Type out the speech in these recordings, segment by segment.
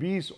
20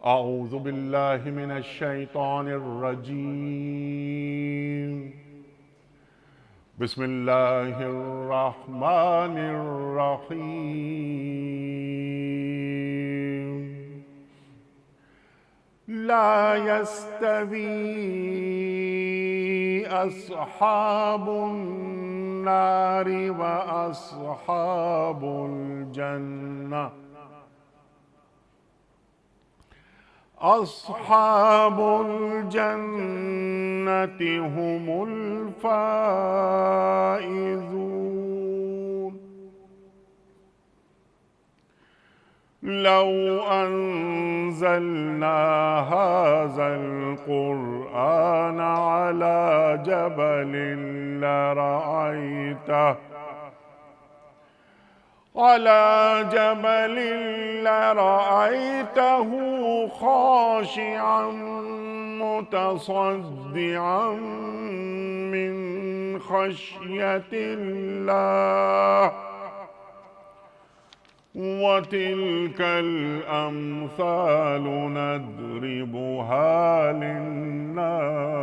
اعوذ باللہ من الشیطان الرجیم بسم اللہ الرحمن الرحیم لا يستوي اصحاب النار واصحاب الجنہ اصحاب الجنة هم الفائزون لو أنزلنا هذا القرآن على جبل لرأيته خاشعا متصدعا من خشية الله وتلك الأمثال نضربها للناس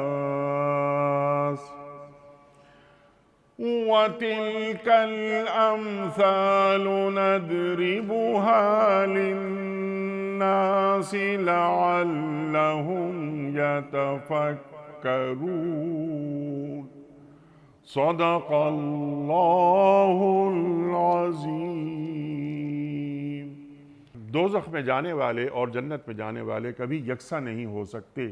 وتلك الأمثال نضربها للناس لعلهم يتفكرون صدق اللہ العظیم۔ دوزخ میں جانے والے اور جنت میں جانے والے کبھی یکساں نہیں ہو سکتے۔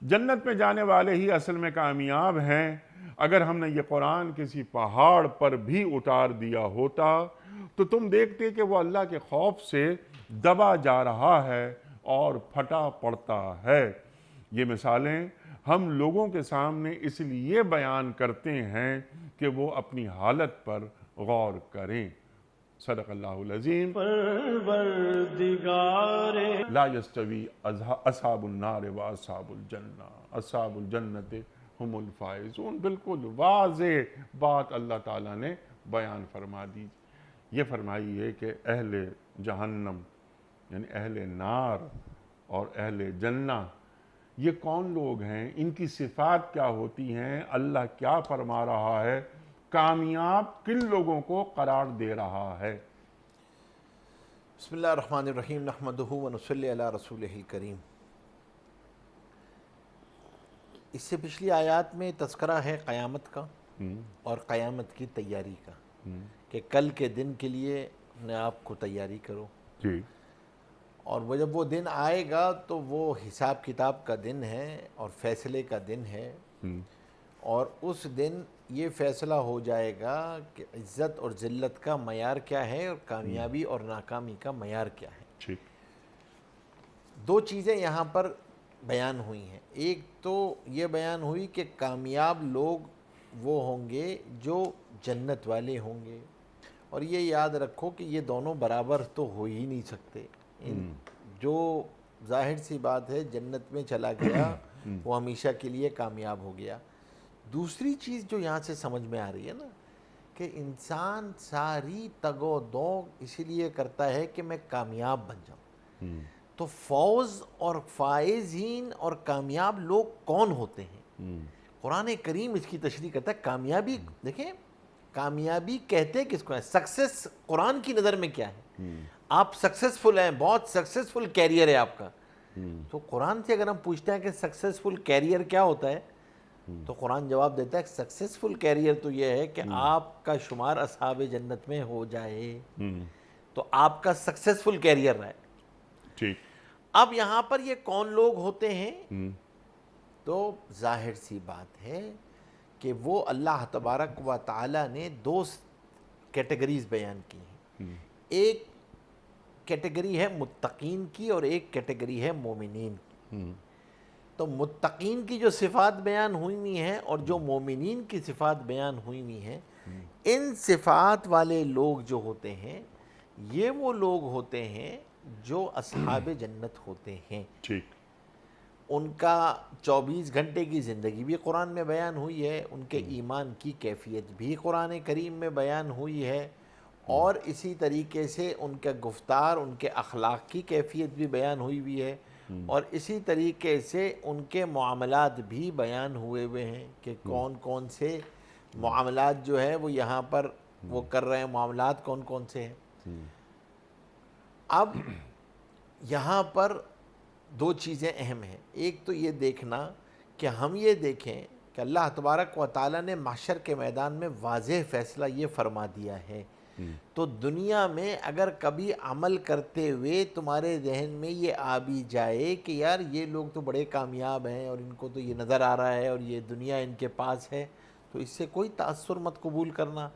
جنت میں جانے والے ہی اصل میں کامیاب ہیں۔ اگر ہم نے یہ قرآن کسی پہاڑ پر بھی اتار دیا ہوتا تو تم دیکھتے کہ وہ اللہ کے خوف سے دبا جا رہا ہے اور پھٹا پڑتا ہے۔ یہ مثالیں ہم لوگوں کے سامنے اس لیے بیان کرتے ہیں کہ وہ اپنی حالت پر غور کریں۔ صدق اللہ العظیم۔ پروردگار لا یستوی اصحاب النار و اصحاب الجنہ اصحاب الجنت ہم الفائزون۔ بالکل واضح بات اللہ تعالیٰ نے بیان فرما دی۔ یہ فرمائی ہے کہ اہل جہنم یعنی اہل نار اور اہل جنہ یہ کون لوگ ہیں، ان کی صفات کیا ہوتی ہیں، اللہ کیا فرما رہا ہے، کامیاب کن لوگوں کو قرار دے رہا ہے۔ بسم اللہ الرحمن الرحیم نحمدہ ونصلی علی رسولہ الکریم۔ اس سے پچھلی آیات میں تذکرہ ہے قیامت کا اور قیامت کی تیاری کا، کہ کل کے دن کے لیے اپنے آپ کو تیاری کرو، جی، اور وہ جب وہ دن آئے گا تو وہ حساب کتاب کا دن ہے اور فیصلے کا دن ہے، اور اس دن یہ فیصلہ ہو جائے گا کہ عزت اور ذلت کا معیار کیا ہے اور کامیابی اور ناکامی کا معیار کیا ہے۔ ٹھیک۔ دو چیزیں یہاں پر بیان ہوئی ہیں۔ ایک تو یہ بیان ہوئی کہ کامیاب لوگ وہ ہوں گے جو جنت والے ہوں گے، اور یہ یاد رکھو کہ یہ دونوں برابر تو ہو ہی نہیں سکتے۔ جو ظاہر سی بات ہے جنت میں چلا گیا وہ ہمیشہ کے لیے کامیاب ہو گیا۔ دوسری چیز جو یہاں سے سمجھ میں آ رہی ہے نا، کہ انسان ساری تگ و دو اسی لیے کرتا ہے کہ میں کامیاب بن جاؤں۔ تو فوز اور فائزین اور کامیاب لوگ کون ہوتے ہیں؟ قرآن کریم اس کی تشریح کرتا ہے۔ کامیابی دیکھیں، کامیابی کہتے کس کو ہے؟ سکسیس قرآن کی نظر میں کیا ہے؟ آپ سکسیسفل ہیں، بہت سکسیسفل کیریئر ہے آپ کا، تو قرآن سے اگر ہم پوچھتے ہیں کہ سکسیسفل کیریئر کیا ہوتا ہے، تو قرآن جواب دیتا ہے سکسیسفل کیریئر تو یہ ہے کہ آپ کا شمار اصحاب جنت میں ہو جائے، تو آپ کا سکسیسفل کیریئر رہا ہے۔ ٹھیک۔ اب یہاں پر یہ کون لوگ ہوتے ہیں؟ تو ظاہر سی بات ہے کہ وہ اللہ تبارک و تعالی نے دو کیٹیگریز بیان کی ہیں۔ ایک کیٹیگری ہے متقین کی اور ایک کیٹیگری ہے مومنین کی۔ تو متقین کی جو صفات بیان ہوئی ہوئی ہیں اور جو مومنین کی صفات بیان ہوئی ہوئی ہیں، ان صفات والے لوگ جو ہوتے ہیں یہ وہ لوگ ہوتے ہیں جو اصحاب جنت ہوتے ہیں۔ ٹھیک۔ ان کا 24 گھنٹے کی زندگی بھی قرآن میں بیان ہوئی ہے، ان کے ایمان کی کیفیت بھی قرآن کریم میں بیان ہوئی ہے، اور اسی طریقے سے ان کا گفتار، ان کے اخلاق کی کیفیت بھی بیان ہوئی ہے، اور اسی طریقے سے ان کے معاملات بھی بیان ہوئے ہیں کہ کون کون سے معاملات جو ہے وہ یہاں پر وہ کر رہے ہیں، معاملات کون کون سے ہیں۔ اب یہاں پر دو چیزیں اہم ہیں، ایک تو یہ دیکھنا کہ ہم یہ دیکھیں کہ اللہ تبارک و تعالیٰ نے محشر کے میدان میں واضح فیصلہ یہ فرما دیا ہے، تو دنیا میں اگر کبھی عمل کرتے ہوئے تمہارے ذہن میں یہ آ بھی جائے کہ یار یہ لوگ تو بڑے کامیاب ہیں اور ان کو تو یہ نظر آ رہا ہے اور یہ دنیا ان کے پاس ہے، تو اس سے کوئی تأثر مت قبول کرنا،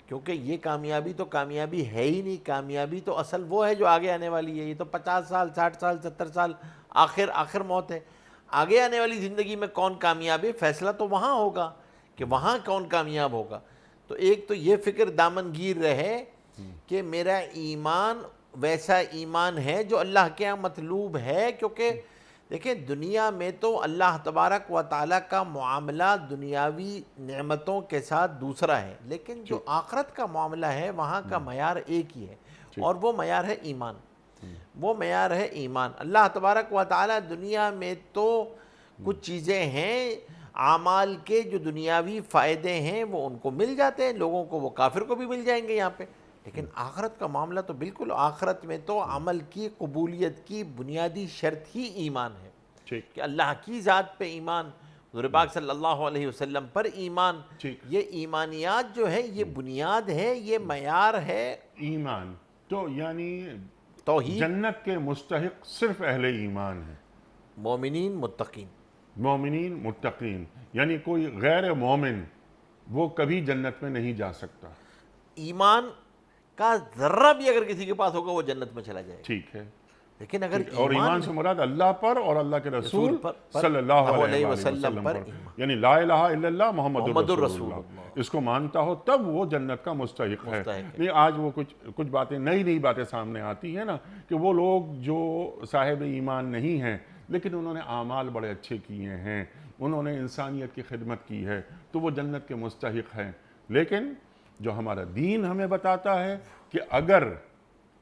کیونکہ یہ کامیابی تو کامیابی ہے ہی نہیں، کامیابی تو اصل وہ ہے جو آگے آنے والی ہے، یہ تو 50 سال 60 سال 70 سال آخر موت ہے، آگے آنے والی زندگی میں کون کامیاب ہے فیصلہ تو وہاں ہوگا کہ وہاں کون کامیاب ہوگا۔ تو ایک تو یہ فکر دامن گیر رہے کہ میرا ایمان ویسا ایمان ہے جو اللہ کے ہاں مطلوب ہے، کیونکہ دیکھیں دنیا میں تو اللہ تبارک و تعالیٰ کا معاملہ دنیاوی نعمتوں کے ساتھ دوسرا ہے، لیکن جو آخرت کا معاملہ ہے وہاں کا معیار ایک ہی ہے، اور وہ معیار ہے ایمان، وہ معیار ہے ایمان۔ اللہ تبارک و تعالیٰ دنیا میں تو کچھ چیزیں ہیں اعمال کے جو دنیاوی فائدے ہیں وہ ان کو مل جاتے ہیں لوگوں کو، وہ کافر کو بھی مل جائیں گے یہاں پہ، لیکن آخرت کا معاملہ تو بالکل، آخرت میں تو عمل کی قبولیت کی بنیادی شرط ہی ایمان ہے کہ اللہ کی ذات پہ ایمان، حضور پاک صلی اللہ علیہ وسلم پر ایمان، یہ ایمانیات جو ہے یہ بنیاد ہے، یہ معیار ہے ایمان۔ تو یعنی توحید، جنت کے مستحق صرف اہل ایمان ہیں، مومنین متقین، مومنین متقین، یعنی کوئی غیر مومن وہ کبھی جنت میں نہیں جا سکتا۔ ایمان کا ذرہ بھی اگر کسی کے پاس ہوگا وہ جنت میں چلا جائے گا، ٹھیک ہے، لیکن اگر اور ایمان سے مراد اللہ پر اور اللہ کے رسول پر صلی اللہ علیہ وسلم پر، یعنی لا الہ الا اللہ محمد الرسول اللہ، اس کو مانتا ہو تب وہ جنت کا مستحق ہے۔ نہیں آج وہ کچھ باتیں نئی باتیں سامنے آتی ہیں نا کہ وہ لوگ جو صاحب ایمان نہیں ہیں لیکن انہوں نے اعمال بڑے اچھے کیے ہیں، انہوں نے انسانیت کی خدمت کی ہے تو وہ جنت کے مستحق ہیں، لیکن جو ہمارا دین ہمیں بتاتا ہے کہ اگر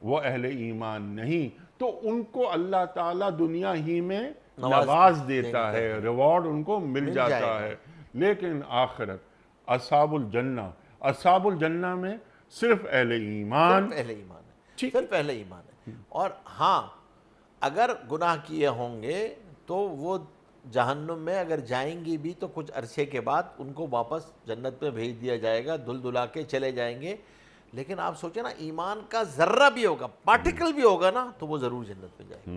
وہ اہل ایمان نہیں تو ان کو اللہ تعالیٰ دنیا ہی میں نواز دیتا ہے، ریوارڈ ان کو مل جاتا ہے، لیکن آخرت اصحاب الجنہ میں صرف اہل ایمان، صرف اہل ایمان ہے۔ اور ہاں اگر گناہ کیے ہوں گے تو وہ جہنم میں اگر جائیں گی بھی تو کچھ عرصے کے بعد ان کو واپس جنت میں بھیج دیا جائے گا، دھل دھلا کے چلے جائیں گے، لیکن آپ سوچیں نا ایمان کا ذرہ بھی ہوگا، پارٹیکل بھی ہوگا نا تو وہ ضرور جنت میں جائے گا،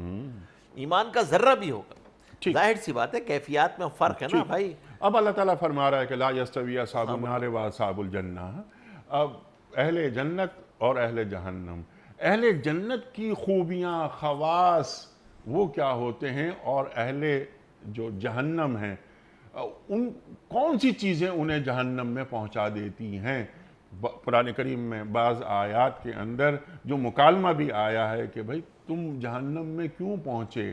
ایمان کا ذرہ بھی ہوگا، ظاہر سی بات ہے کیفیات میں فرق ہے نا بھائی۔ اب اللہ تعالیٰ فرما رہا ہے کہ لا یستوی اصحاب النار و اصحاب الجنہ، اب اہل جنت اور اہل جہنم، اہل جنت کی خوبیاں خواص وہ کیا ہوتے ہیں اور اہل جو جہنم ہیں ان کون سی چیزیں انہیں جہنم میں پہنچا دیتی ہیں۔ قرآن کریم میں بعض آیات کے اندر جو مکالمہ بھی آیا ہے کہ بھئی تم جہنم میں کیوں پہنچے،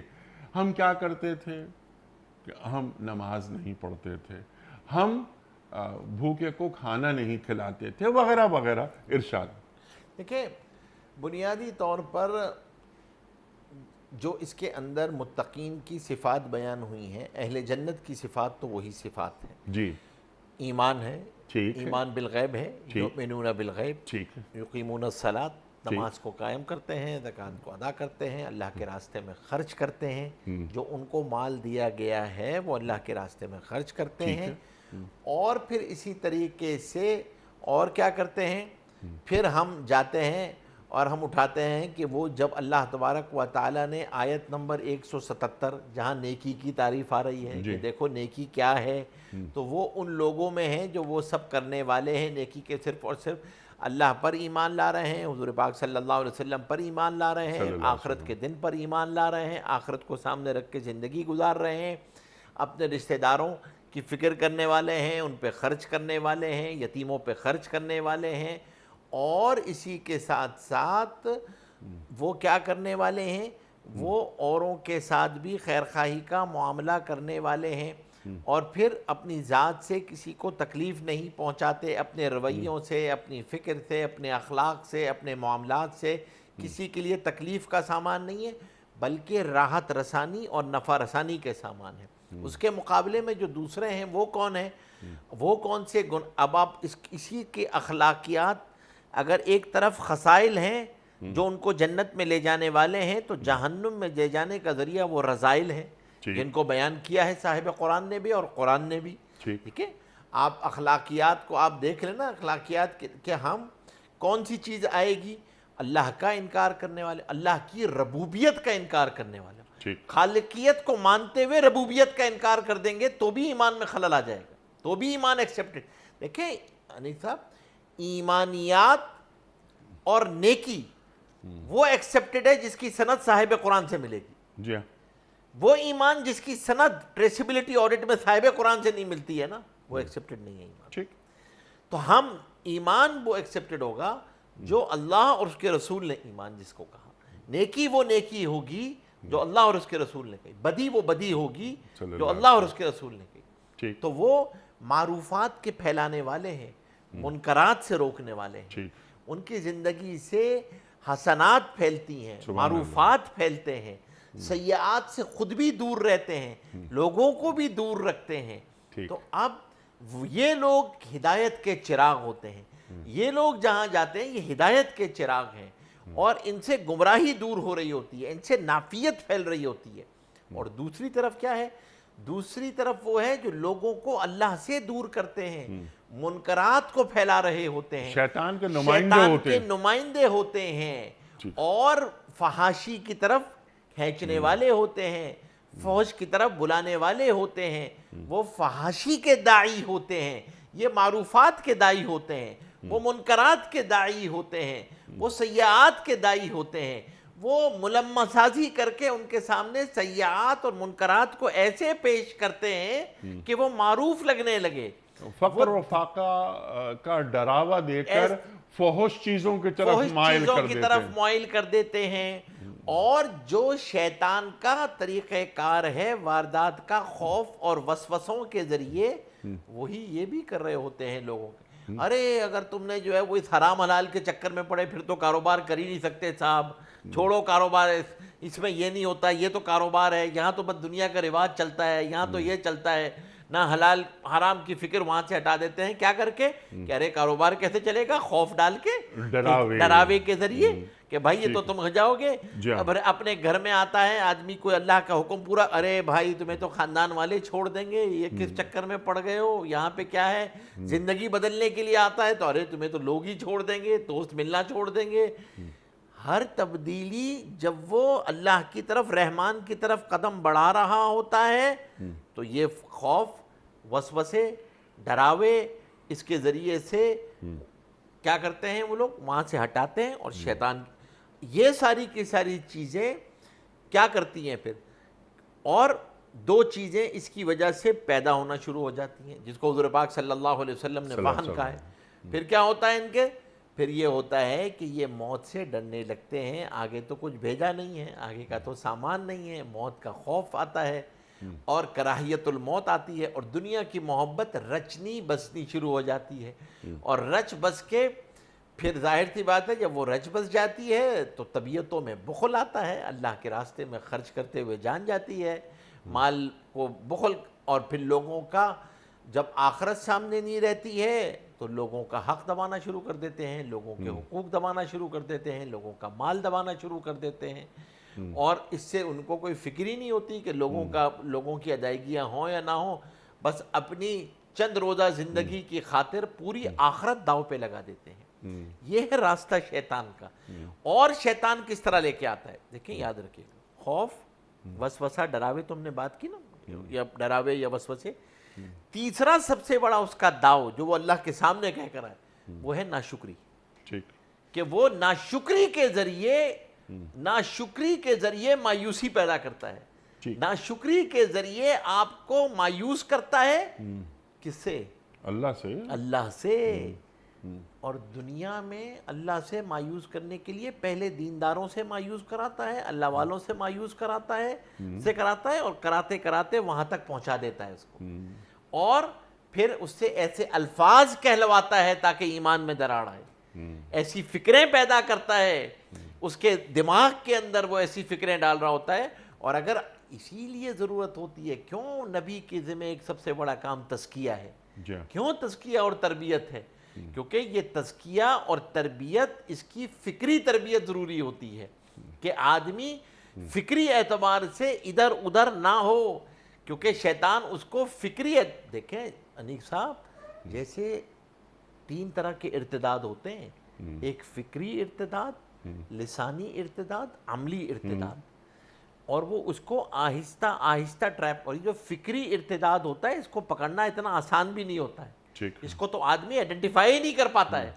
ہم کیا کرتے تھے کہ ہم نماز نہیں پڑھتے تھے، ہم بھوکے کو کھانا نہیں کھلاتے تھے وغیرہ وغیرہ ارشاد۔ دیکھیں بنیادی طور پر جو اس کے اندر متقین کی صفات بیان ہوئی ہیں، اہل جنت کی صفات تو وہی صفات ہیں، جی ایمان ہے، ٹھیک ہے، ایمان بالغیب ہے، یؤمنون بالغیب، ٹھیک ہے، یقیمون الصلاۃ، نماز کو قائم کرتے ہیں، زکوٰۃ کو ادا کرتے ہیں، اللہ کے راستے میں خرچ کرتے ہیں، جو ان کو مال دیا گیا ہے وہ اللہ کے راستے میں خرچ کرتے ہیں، اور پھر اسی طریقے سے اور کیا کرتے ہیں، پھر ہم جاتے ہیں اور ہم اٹھاتے ہیں کہ وہ جب اللہ تبارک و تعالیٰ نے آیت نمبر 177 جہاں نیکی کی تعریف آ رہی ہے کہ دیکھو نیکی کیا ہے، تو وہ ان لوگوں میں ہیں جو وہ سب کرنے والے ہیں نیکی کے، صرف اور صرف اللہ پر ایمان لا رہے ہیں، حضور پاک صلی اللہ علیہ وسلم پر ایمان لا رہے ہیں، آخرت کے دن پر ایمان لا رہے ہیں، آخرت کو سامنے رکھ کے زندگی گزار رہے ہیں، اپنے رشتہ داروں کی فکر کرنے والے ہیں، ان پہ خرچ کرنے والے ہیں، یتیموں پہ خرچ کرنے والے ہیں، اور اسی کے ساتھ ساتھ وہ کیا کرنے والے ہیں، وہ اوروں کے ساتھ بھی خیر خواہی کا معاملہ کرنے والے ہیں۔ اور پھر اپنی ذات سے کسی کو تکلیف نہیں پہنچاتے، اپنے رویوں سے، اپنی فکر سے، اپنے اخلاق سے، اپنے معاملات سے کسی کے لیے تکلیف کا سامان نہیں ہے، بلکہ راحت رسانی اور نفع رسانی کے سامان ہے۔ اس کے مقابلے میں جو دوسرے ہیں وہ کون ہیں؟ وہ کون سے گن؟ اب آپ اسی کے اخلاقیات، اگر ایک طرف خصائل ہیں جو ان کو جنت میں لے جانے والے ہیں، تو جہنم میں لے جانے کا ذریعہ وہ رذائل ہیں جن کو بیان کیا ہے صاحب قرآن نے بھی اور قرآن نے بھی۔ ٹھیک ہے، آپ اخلاقیات کو آپ دیکھ لینا، اخلاقیات کہ ہم کون سی چیز آئے گی؟ اللہ کا انکار کرنے والے، اللہ کی ربوبیت کا انکار کرنے والے، خالقیت کو مانتے ہوئے ربوبیت کا انکار کر دیں گے تو بھی ایمان میں خلل آ جائے گا، تو بھی ایمان ایکسیپٹڈ۔ دیکھیں انیس صاحب، ایمانیات اور نیکی وہ ایکسیپٹڈ ہے جس کی سند صاحب قرآن سے ملے گی۔ جی ہاں، وہ ایمان جس کی سند ٹریسیبلٹی آڈٹ میں صاحب قرآن سے نہیں ملتی ہے نا، وہ ایکسیپٹڈ نہیں ہے ایمان۔ ٹھیک، تو ہم ایمان وہ ایکسیپٹڈ ہوگا جو اللہ اور اس کے رسول نے ایمان جس کو کہا، نیکی وہ نیکی ہوگی جو اللہ اور اس کے رسول نے کہی، بدی وہ بدی ہوگی جو اللہ اور اس کے رسول نے کہی۔ تو وہ معروفات کے پھیلانے والے ہیں، منکرات سے روکنے والے ہیں، ان کی زندگی سے حسنات پھیلتی ہیں، معروفات پھیلتے ہیں، سیئات سے خود بھی دور رہتے ہیں، لوگوں کو بھی دور رکھتے ہیں۔ تو اب یہ لوگ ہدایت کے چراغ ہوتے ہیں، یہ لوگ جہاں جاتے ہیں یہ ہدایت کے چراغ ہیں، اور ان سے گمراہی دور ہو رہی ہوتی ہے، ان سے نافیت پھیل رہی ہوتی ہے۔ اور دوسری طرف کیا ہے؟ دوسری طرف وہ ہے جو لوگوں کو اللہ سے دور کرتے ہیں، منکرات کو پھیلا رہے ہوتے ہیں، شیطان کے نمائندے ہوتے ہیں، اور فحاشی کی طرف کھینچنے والے ہوتے ہیں، فحش کی طرف بلانے والے ہوتے ہیں، وہ فحاشی کے داعی ہوتے ہیں، یہ معروفات کے داعی ہوتے ہیں، وہ منکرات کے داعی ہوتے ہیں، وہ سیئات کے داعی ہوتے ہیں، وہ ملمہ سازی کر کے ان کے سامنے سیئات اور منکرات کو ایسے پیش کرتے ہیں کہ وہ معروف لگنے لگے، فقر و فاقہ کا ڈراوا دے کر فحش چیزوں کی طرف مائل کر دیتے ہیں۔ اور جو شیطان کا طریقہ کار ہے واردات کا، خوف اور وسوسوں کے ذریعے، وہی یہ بھی کر رہے ہوتے ہیں لوگوں کے۔ ارے اگر تم نے جو ہے وہ اس حرام حلال کے چکر میں پڑے پھر تو کاروبار کر ہی نہیں سکتے صاحب، چھوڑو کاروبار، اس میں یہ نہیں ہوتا، یہ تو کاروبار ہے، یہاں تو بس دنیا کا رواج چلتا ہے، یہاں تو یہ چلتا ہے، نہ حلال حرام کی فکر وہاں سے ہٹا دیتے ہیں۔ کیا کر کے کہ ارے کاروبار کیسے چلے گا؟ خوف ڈال کے، ڈراوے کے ذریعے کہ بھائی یہ تو تم جاؤ گے۔ اب اپنے گھر میں آتا ہے آدمی کوئی اللہ کا حکم پورا، ارے بھائی تمہیں تو خاندان والے چھوڑ دیں گے، یہ کس چکر میں پڑ گئے ہو؟ یہاں پہ کیا ہے؟ زندگی بدلنے کے لیے آتا ہے تو ارے تمہیں تو لوگ ہی چھوڑ دیں گے، دوست ملنا چھوڑ دیں گے۔ ہر تبدیلی جب وہ اللہ کی طرف، رحمان کی طرف قدم بڑھا رہا ہوتا ہے تو یہ خوف، وسوسے، ڈراوے اس کے ذریعے سے کیا کرتے ہیں وہ لوگ؟ وہاں سے ہٹاتے ہیں، اور شیطان یہ ساری کی ساری چیزیں کیا کرتی ہیں پھر؟ اور دو چیزیں اس کی وجہ سے پیدا ہونا شروع ہو جاتی ہیں جس کو حضور پاک صلی اللہ علیہ وسلم نے وہن کہا ہے۔ پھر کیا ہوتا ہے ان کے؟ پھر یہ ہوتا ہے کہ یہ موت سے ڈرنے لگتے ہیں، آگے تو کچھ بھیجا نہیں ہے، آگے کا تو سامان نہیں ہے، موت کا خوف آتا ہے، اور کراہیت الموت آتی ہے، اور دنیا کی محبت رچنی بسنی شروع ہو جاتی ہے، اور رچ بس کے پھر ظاہر سی بات ہے جب وہ رچ بس جاتی ہے تو طبیعتوں میں بخل آتا ہے، اللہ کے راستے میں خرچ کرتے ہوئے جان جاتی ہے، مال کو بخل، اور پھر لوگوں کا جب آخرت سامنے نہیں رہتی ہے تو لوگوں کا حق دبانا شروع کر دیتے ہیں، لوگوں کے حقوق دبانا شروع کر دیتے ہیں، لوگوں کا مال دبانا شروع کر دیتے ہیں، اور اس سے ان کو کوئی فکر ہی نہیں ہوتی کہ لوگوں کی ادائیگیاں ہوں یا نہ ہوں، بس اپنی چند روزہ زندگی کی خاطر پوری آخرت داؤ پہ لگا دیتے ہیں۔ یہ ہے راستہ شیطان کا۔ اور شیطان کس طرح لے کے آتا ہے؟ دیکھیں یاد رکھیے، خوف، وسوسہ، ڈراوے، تم نے بات کی نا، یا ڈراوے یا وسوسے۔ تیسرا سب سے بڑا اس کا داؤ جو وہ اللہ کے سامنے کہہ کر ہے وہ ہے ناشکری، کہ وہ ناشکری کے ذریعے مایوسی پیدا کرتا ہے، ناشکری کے ذریعے آپ کو مایوس کرتا ہے۔ کس سے؟ اللہ سے۔ اور دنیا میں اللہ سے مایوس کرنے کے لیے پہلے دینداروں سے مایوس کراتا ہے، اللہ والوں سے مایوس کراتا ہے اور کراتے کراتے وہاں تک پہنچا دیتا ہے اس کو، اور پھر اس سے ایسے الفاظ کہلواتا ہے تاکہ ایمان میں دراڑ آئے، ایسی فکریں پیدا کرتا ہے، اس کے دماغ کے اندر وہ ایسی فکریں ڈال رہا ہوتا ہے۔ اور اگر اسی لیے ضرورت ہوتی ہے، کیوں نبی کے ذمہ ایک سب سے بڑا کام تزکیہ ہے، کیوں تزکیہ اور تربیت ہے؟ کیونکہ یہ تزکیہ اور تربیت، اس کی فکری تربیت ضروری ہوتی ہے کہ آدمی فکری اعتبار سے ادھر ادھر نہ ہو، کیونکہ شیطان اس کو فکری دیکھیں انیق صاحب، جیسے 3 طرح کے ارتداد ہوتے ہیں، ایک فکری ارتداد، لسانی ارتداد، عملی ارتداد، اور وہ اس کو آہستہ آہستہ ٹریپ، اور یہ جو فکری ارتداد ہوتا ہے اس کو پکڑنا اتنا آسان بھی نہیں ہوتا ہے، اس کو تو آدمی آئیڈینٹیفائی ہی نہیں کر پاتا ہے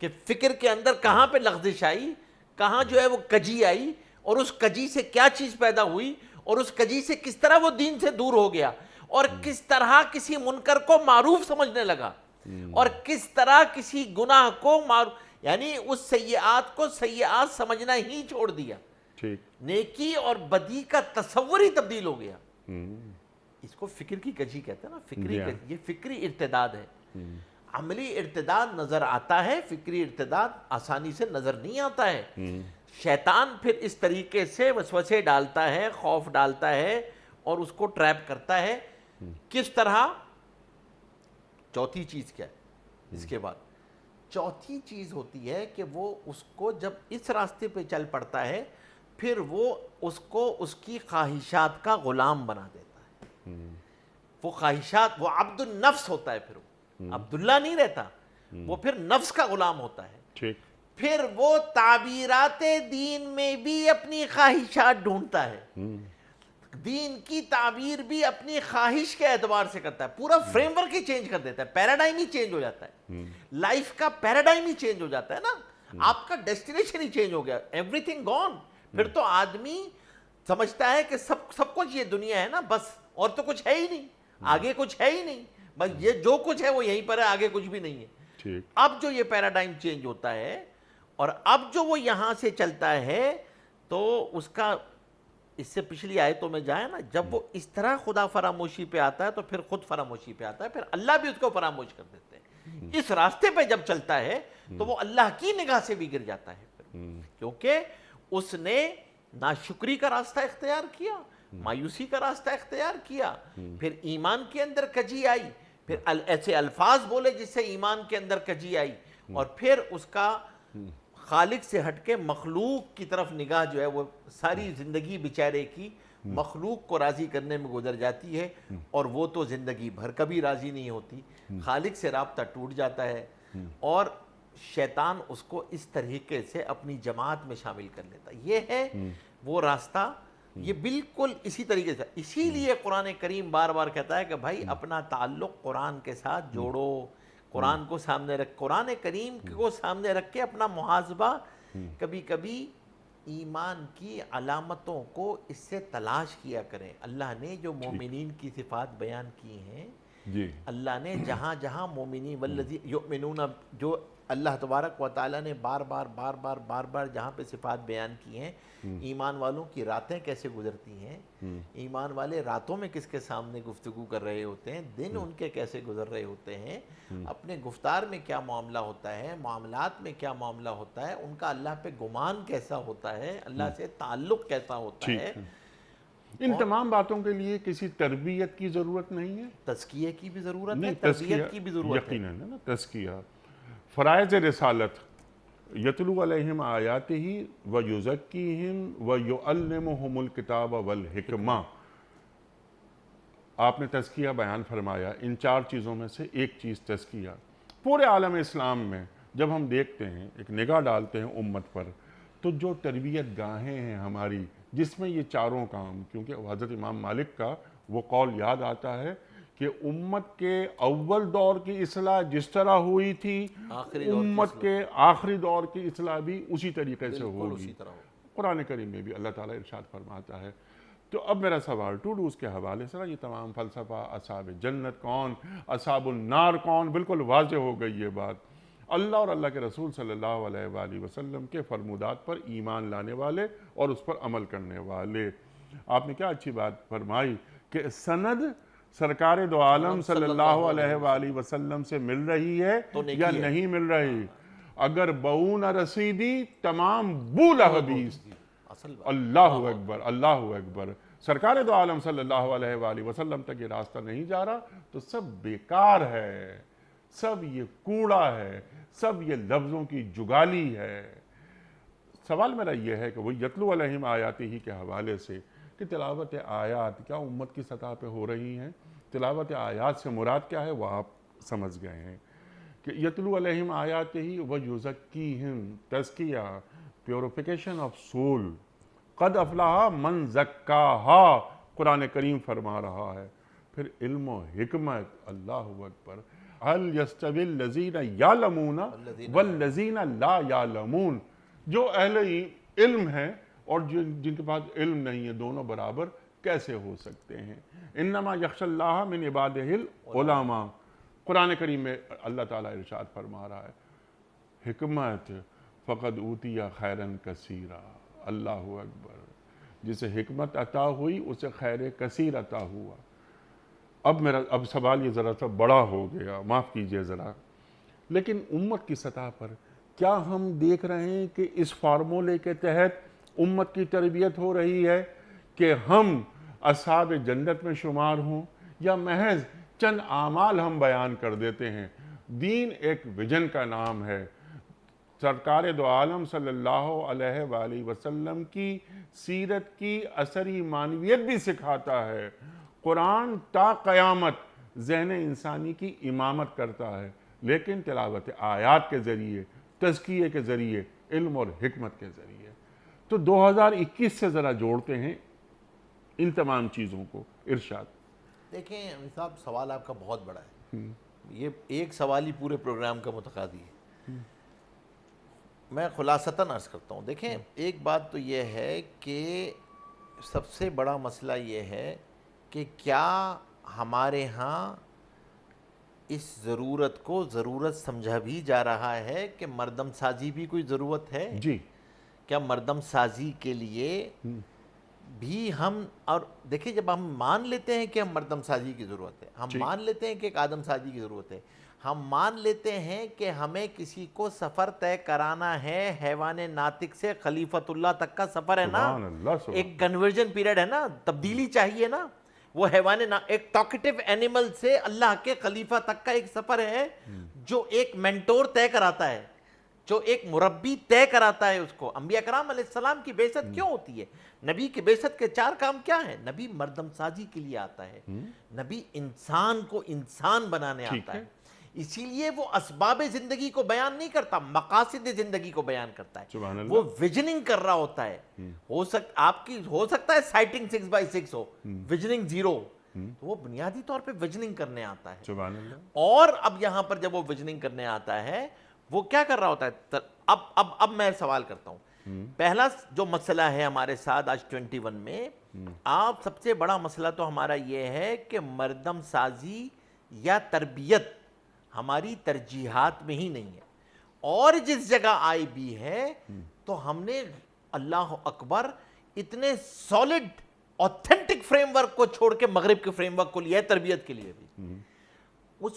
کہ فکر کے اندر کہاں پہ لغزش آئی، کہاں جو ہے وہ کجی آئی، اور اس کجی سے کیا چیز پیدا ہوئی، اور اس کجی سے کس طرح وہ دین سے دور ہو گیا، اور کس طرح کسی منکر کو معروف سمجھنے لگا، اور کس طرح کسی گناہ کو معروف، یعنی اس سیئات کو سیئات سمجھنا ہی چھوڑ دیا، نیکی اور بدی کا تصور ہی تبدیل ہو گیا۔ اس کو فکر کی کجی کہتے ہیں نا، فکری کجی، یہ فکری ارتداد ہے۔ عملی ارتداد نظر آتا ہے، فکری ارتداد آسانی سے نظر نہیں آتا ہے۔ شیطان پھر اس طریقے سے وسوسے ڈالتا ہے، خوف ڈالتا ہے، اور اس کو ٹریپ کرتا ہے۔ کس طرح؟ چوتھی چیز کیا ہے اس کے بعد؟ چوتھی چیز ہوتی ہے کہ وہ اس کو جب اس راستے پہ چل پڑتا ہے، پھر وہ اس کو اس کی خواہشات کا غلام بنا دیتا ہے۔ وہ خواہشات، وہ عبد النفس ہوتا ہے، پھر وہ عبداللہ نہیں رہتا، وہ پھر نفس کا غلام ہوتا ہے۔ پھر وہ تعبیرات دین میں بھی اپنی خواہشات ڈھونڈتا ہے، دین کی تعبیر بھی اپنی خواہش کے اعتبار سے کرتا ہے، پورا فریم ورک ہی چینج کر دیتا ہے، پیراڈائم ہی چینج ہو جاتا ہے، لائف کا پیراڈائم ہی چینج ہو جاتا ہے نا، آپ کا ڈیسٹینیشن ہی چینج ہو گیا، ایوری تھنگ گون۔ پھر تو آدمی سمجھتا ہے کہ سب کچھ یہ دنیا ہے نا بس، اور تو کچھ ہے ہی نہیں، آگے کچھ ہے ہی نہیں، بس یہ جو کچھ ہے وہ یہیں پر ہے، آگے کچھ بھی نہیں ہے۔ اب جو یہ پیراڈائم چینج ہوتا ہے، اور اب جو وہ یہاں سے چلتا ہے، تو اس کا، اس سے پچھلی آیتوں میں جائے نا، جب وہ اس طرح خدا فراموشی پہ آتا ہے تو پھر خود فراموشی پہ آتا ہے، پھر اللہ بھی اس کو فراموش کر دیتے ہیں۔ اس راستے پہ جب چلتا ہے تو وہ اللہ کی نگاہ سے بھی گر جاتا ہے، کیونکہ اس نے ناشکری کا راستہ اختیار کیا، مایوسی کا راستہ اختیار کیا، پھر ایمان کے اندر کجی آئی، پھر ایسے الفاظ بولے جس سے ایمان کے اندر کجی آئی، اور پھر اس کا خالق سے ہٹ کے مخلوق کی طرف نگاہ جو ہے وہ ساری زندگی بیچارے کی مخلوق کو راضی کرنے میں گزر جاتی ہے، اور وہ تو زندگی بھر کبھی راضی نہیں ہوتی، خالق سے رابطہ ٹوٹ جاتا ہے، اور شیطان اس کو اس طریقے سے اپنی جماعت میں شامل کر لیتا ہے۔ یہ ہے وہ راستہ، یہ بالکل اسی طریقے سے، اسی لیے قرآن کریم بار بار کہتا ہے کہ بھائی اپنا تعلق قرآن کے ساتھ جوڑو، قرآن کو سامنے رکھ، قرآن کریم کو سامنے رکھ کے اپنا محاسبہ، کبھی کبھی ایمان کی علامتوں کو اس سے تلاش کیا کریں۔ اللہ نے جو مومنین کی صفات بیان کی ہیں، اللہ نے جہاں جہاں مومنین والذی یؤمنون، جو اللہ تبارک و تعالیٰ نے بار بار جہاں پہ صفات بیان کی ہیں، ایمان والوں کی راتیں کیسے گزرتی ہیں، ایمان والے راتوں میں کس کے سامنے گفتگو کر رہے ہوتے ہیں، دن ان کے کیسے گزر رہے ہوتے ہیں، اپنے گفتار میں کیا معاملہ ہوتا ہے، معاملات میں کیا معاملہ ہوتا ہے، ان کا اللہ پہ گمان کیسا ہوتا ہے، اللہ سے تعلق کیسا ہوتا ہے۔ ان تمام باتوں کے لیے کسی تربیت کی ضرورت نہیں ہے، تزکیہ کی بھی ضرورت ہے، تربیت کی بھی ضرورت ہے، یقیناً نا، تزکیہ، فرائض رسالت، یتلو علیہم آیاتہ ویزکیہم ویعلمہم الکتاب والحکمہ۔ آپ نے تزکیہ بیان فرمایا، ان 4 چیزوں میں سے ایک چیز تزکیہ۔ پورے عالم اسلام میں جب ہم دیکھتے ہیں، ایک نگاہ ڈالتے ہیں امت پر، تو جو تربیت گاہیں ہیں ہماری، جس میں یہ چاروں کام، کیونکہ حضرت امام مالک کا وہ قول یاد آتا ہے کہ امت کے اول دور کی اصلاح جس طرح ہوئی تھی، امت کے آخری دور کی اصلاح بھی اسی طریقے سے ہوگی۔ قرآن کریم میں بھی اللہ تعالیٰ ارشاد فرماتا ہے۔ تو اب میرا سوال ٹوڈوز کے حوالے سے، یہ تمام فلسفہ، اصحاب جنت کون، اصحاب النار کون، بالکل واضح ہو گئی یہ بات۔ اللہ اور اللہ کے رسول صلی اللہ علیہ وآلہ وسلم کے فرمودات پر ایمان لانے والے اور اس پر عمل کرنے والے۔ آپ نے کیا اچھی بات فرمائی کہ سند سرکار دو عالم صلی اللہ علیہ وآلہ وسلم سے مل رہی ہے یا نہیں مل رہی؟ اگر بہو نہ رسیدی تمام بو لہبیز۔ اللہ اکبر، اللہ اکبر۔ سرکار دو عالم صلی اللہ علیہ وآلہ وسلم تک یہ راستہ نہیں جا رہا تو سب بیکار ہے، سب یہ کوڑا ہے، سب یہ لفظوں کی جگالی ہے۔ سوال میرا یہ ہے کہ وہ یتلو علیہم آیاتہ ہی کے حوالے سے کہ تلاوت آیات کیا امت کی سطح پہ ہو رہی ہیں؟ تلاوت آیات سے مراد کیا ہے وہ آپ سمجھ گئے ہیں کہ یتلو علیہم آیاتہ ہی ویزکیہم، تزکیہ، پیوریفیکیشن آف سول۔ قد افلح من زکاہا، قرآن کریم فرما رہا ہے۔ پھر علم و حکمت، اللہ اکبر۔ هل يستوي الذین یعلمون والذین لا یعلمون، جو اہل علم ہیں اور جن کے پاس علم نہیں ہے، دونوں برابر کیسے ہو سکتے ہیں؟ انما یخشی اللہ من عبادہ العلماء، قرآن کریم میں اللہ تعالیٰ ارشاد فرما رہا ہے حکمت فقد اوتی خیرا کثیرا۔ اللہ اکبر۔ جسے حکمت عطا ہوئی اسے خیر کثیر عطا ہوا۔ اب سوال یہ ذرا سا بڑا ہو گیا، معاف کیجئے ذرا، لیکن امت کی سطح پر کیا ہم دیکھ رہے ہیں کہ اس فارمولے کے تحت امت کی تربیت ہو رہی ہے کہ ہم اصحاب جنت میں شمار ہوں، یا محض چند اعمال ہم بیان کر دیتے ہیں؟ دین ایک ویژن کا نام ہے۔ سرکار دو عالم صلی اللہ علیہ وآلہ وسلم کی سیرت کی اثری معنویت بھی سکھاتا ہے۔ قرآن تا قیامت ذہن انسانی کی امامت کرتا ہے، لیکن تلاوت آیات کے ذریعے، تزکیے کے ذریعے، علم اور حکمت کے ذریعے۔ تو 2021 سے ذرا جوڑتے ہیں ان تمام چیزوں کو۔ ارشاد۔ دیکھیں امین صاحب، سوال آپ کا بہت بڑا ہے، یہ ایک سوال ہی پورے پروگرام کا متقاضی ہے۔ میں خلاصتاً عرض کرتا ہوں، دیکھیں ایک بات تو یہ ہے کہ سب سے بڑا مسئلہ یہ ہے کہ کیا ہمارے ہاں اس ضرورت کو ضرورت سمجھا بھی جا رہا ہے کہ مردم سازی بھی کوئی ضرورت ہے؟ جی۔ کیا مردم سازی کے لیے بھی ہم، اور دیکھیں جب ہم مان لیتے ہیں کہ ہم مردم سازی کی ضرورت ہے، ہم مان لیتے ہیں کہ ایک آدم سازی کی ضرورت ہے، ہم مان لیتے ہیں کہ ہمیں کسی کو سفر طے کرانا ہے، حیوان ناطق سے خلیفۃ اللہ تک کا سفر ہے نا، ایک کنورژن پیریڈ ہے نا، تبدیلی چاہیے نا، وہ حیوان ایک ٹاکٹیو اینیمل سے اللہ کے خلیفہ تک کا ایک سفر ہے جو ایک مینٹور طے کراتا ہے، جو ایک مربی طے کراتا ہے اس کو۔ انبیاء کرام علیہ السلام کی بعثت کیوں ہوتی ہے؟ نبی کی بعثت کے 4 کام کیا ہیں؟ نبی مردم سازی کے لیے آتا ہے، نبی انسان کو انسان بنانے آتا ہے، اسی لیے وہ اسباب زندگی کو بیان نہیں کرتا، مقاصد زندگی کو بیان کرتا ہے، وہ ویژننگ کر رہا ہوتا ہے۔ ہو سکتا ہے سائٹنگ 6x6 ہو، ویژننگ 0، تو وہ بنیادی طور پہ ویژننگ کرنے آتا ہے۔ اور اب یہاں پر جب وہ ویژننگ کرنے آتا ہے وہ کیا کر رہا ہوتا ہے؟ اب میں سوال کرتا ہوں، پہلا جو مسئلہ ہے ہمارے ساتھ آج 21 میں، آپ سب سے بڑا مسئلہ تو ہمارا یہ ہے کہ مردم سازی یا تربیت ہماری ترجیحات میں ہی نہیں ہے، اور جس جگہ آئی بھی ہے تو ہم نے اللہ اکبر اتنے سالڈ اوتھینٹک فریم ورک کو چھوڑ کے مغرب کے فریم ورک کو لیا ہے تربیت کے لیے بھی۔ وہ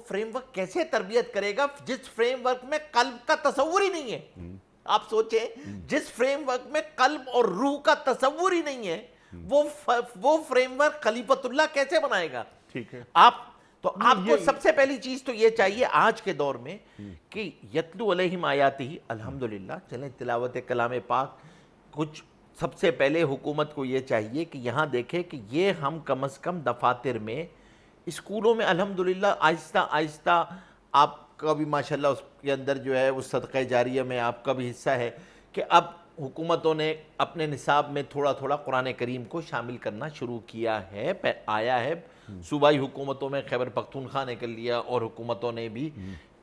فریم ورک کیسے تربیت کرے گا جس فریم ورک میں قلب کا تصور ہی نہیں ہے؟ آپ سوچیں، جس فریم ورک میں قلب اور روح کا تصور ہی نہیں ہے، وہ فریم ورک خلیفۃ اللہ کیسے بنائے گا؟ ٹھیک ہے، آپ کو سب سے پہلی چیز تو یہ چاہیے آج کے دور میں کہ یتلو علیہم آیاتہ، الحمدللہ چلیں تلاوت کلام پاک، کچھ سب سے پہلے حکومت کو یہ چاہیے کہ یہاں دیکھیں کہ یہ ہم کم از کم دفاتر میں، اسکولوں میں الحمدللہ آہستہ آہستہ، آپ کا بھی ماشاءاللہ اس کے اندر جو ہے اس صدقہ جاریہ میں آپ کا بھی حصہ ہے کہ اب حکومتوں نے اپنے نصاب میں تھوڑا تھوڑا قرآن کریم کو شامل کرنا شروع کیا ہے، آیا ہے۔ صوبائی حکومتوں میں خیبر پختونخوا نے کر لیا، اور حکومتوں نے بھی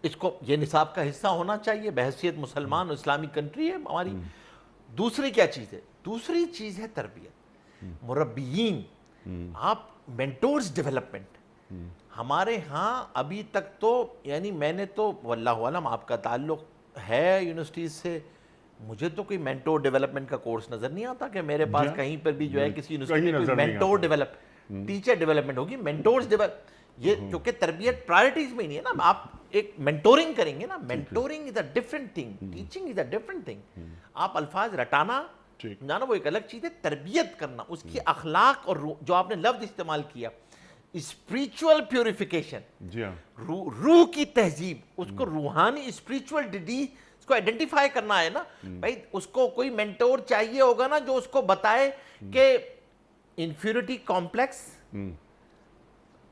اس کو، یہ نصاب کا حصہ ہونا چاہیے بحیثیت مسلمان اسلامی کنٹری ہے ہماری۔ دوسری کیا چیز ہے؟ دوسری چیز ہے تربیت، مربیین، آپ مینٹورز ڈیولپمنٹ۔ ہمارے ہاں ابھی تک تو یعنی میں نے تو واللہ عالم آپ کا تعلق ہے یونیورسٹیز سے، مجھے تو کوئی مینٹور ڈیولپمنٹ کا کورس نظر نہیں آتا کہ میرے پاس کہیں پر بھی جو ہے کسی یونیورسٹی میں کوئی مینٹور ڈیولپ ٹیچر ڈیولپمنٹ ہوگی، مینٹورز ڈیولپ، یہ کیونکہ تربیت پرائرٹیز میں ہی نہیں ہے نا. آپ ایک مینٹورنگ کریں گے نا، mentoring is a different thing, teaching is a different thing. آپ الفاظ رٹانا جانا وہ ایک الگ چیز ہے، تربیت کرنا اس کی اخلاق اور جو آپ نے لفظ استعمال کیا اسپریچول پیوریفیکیشن، جی ہاں، روح کی تہذیب، اس کو روحانی اسپریچول ڈیڈی اس کو آئیڈینٹیفائی کرنا ہے نا بھائی. اس کو کوئی مینٹور چاہیے ہوگا نا جو اس کو بتائے کہ انفیریٹی کمپلیکس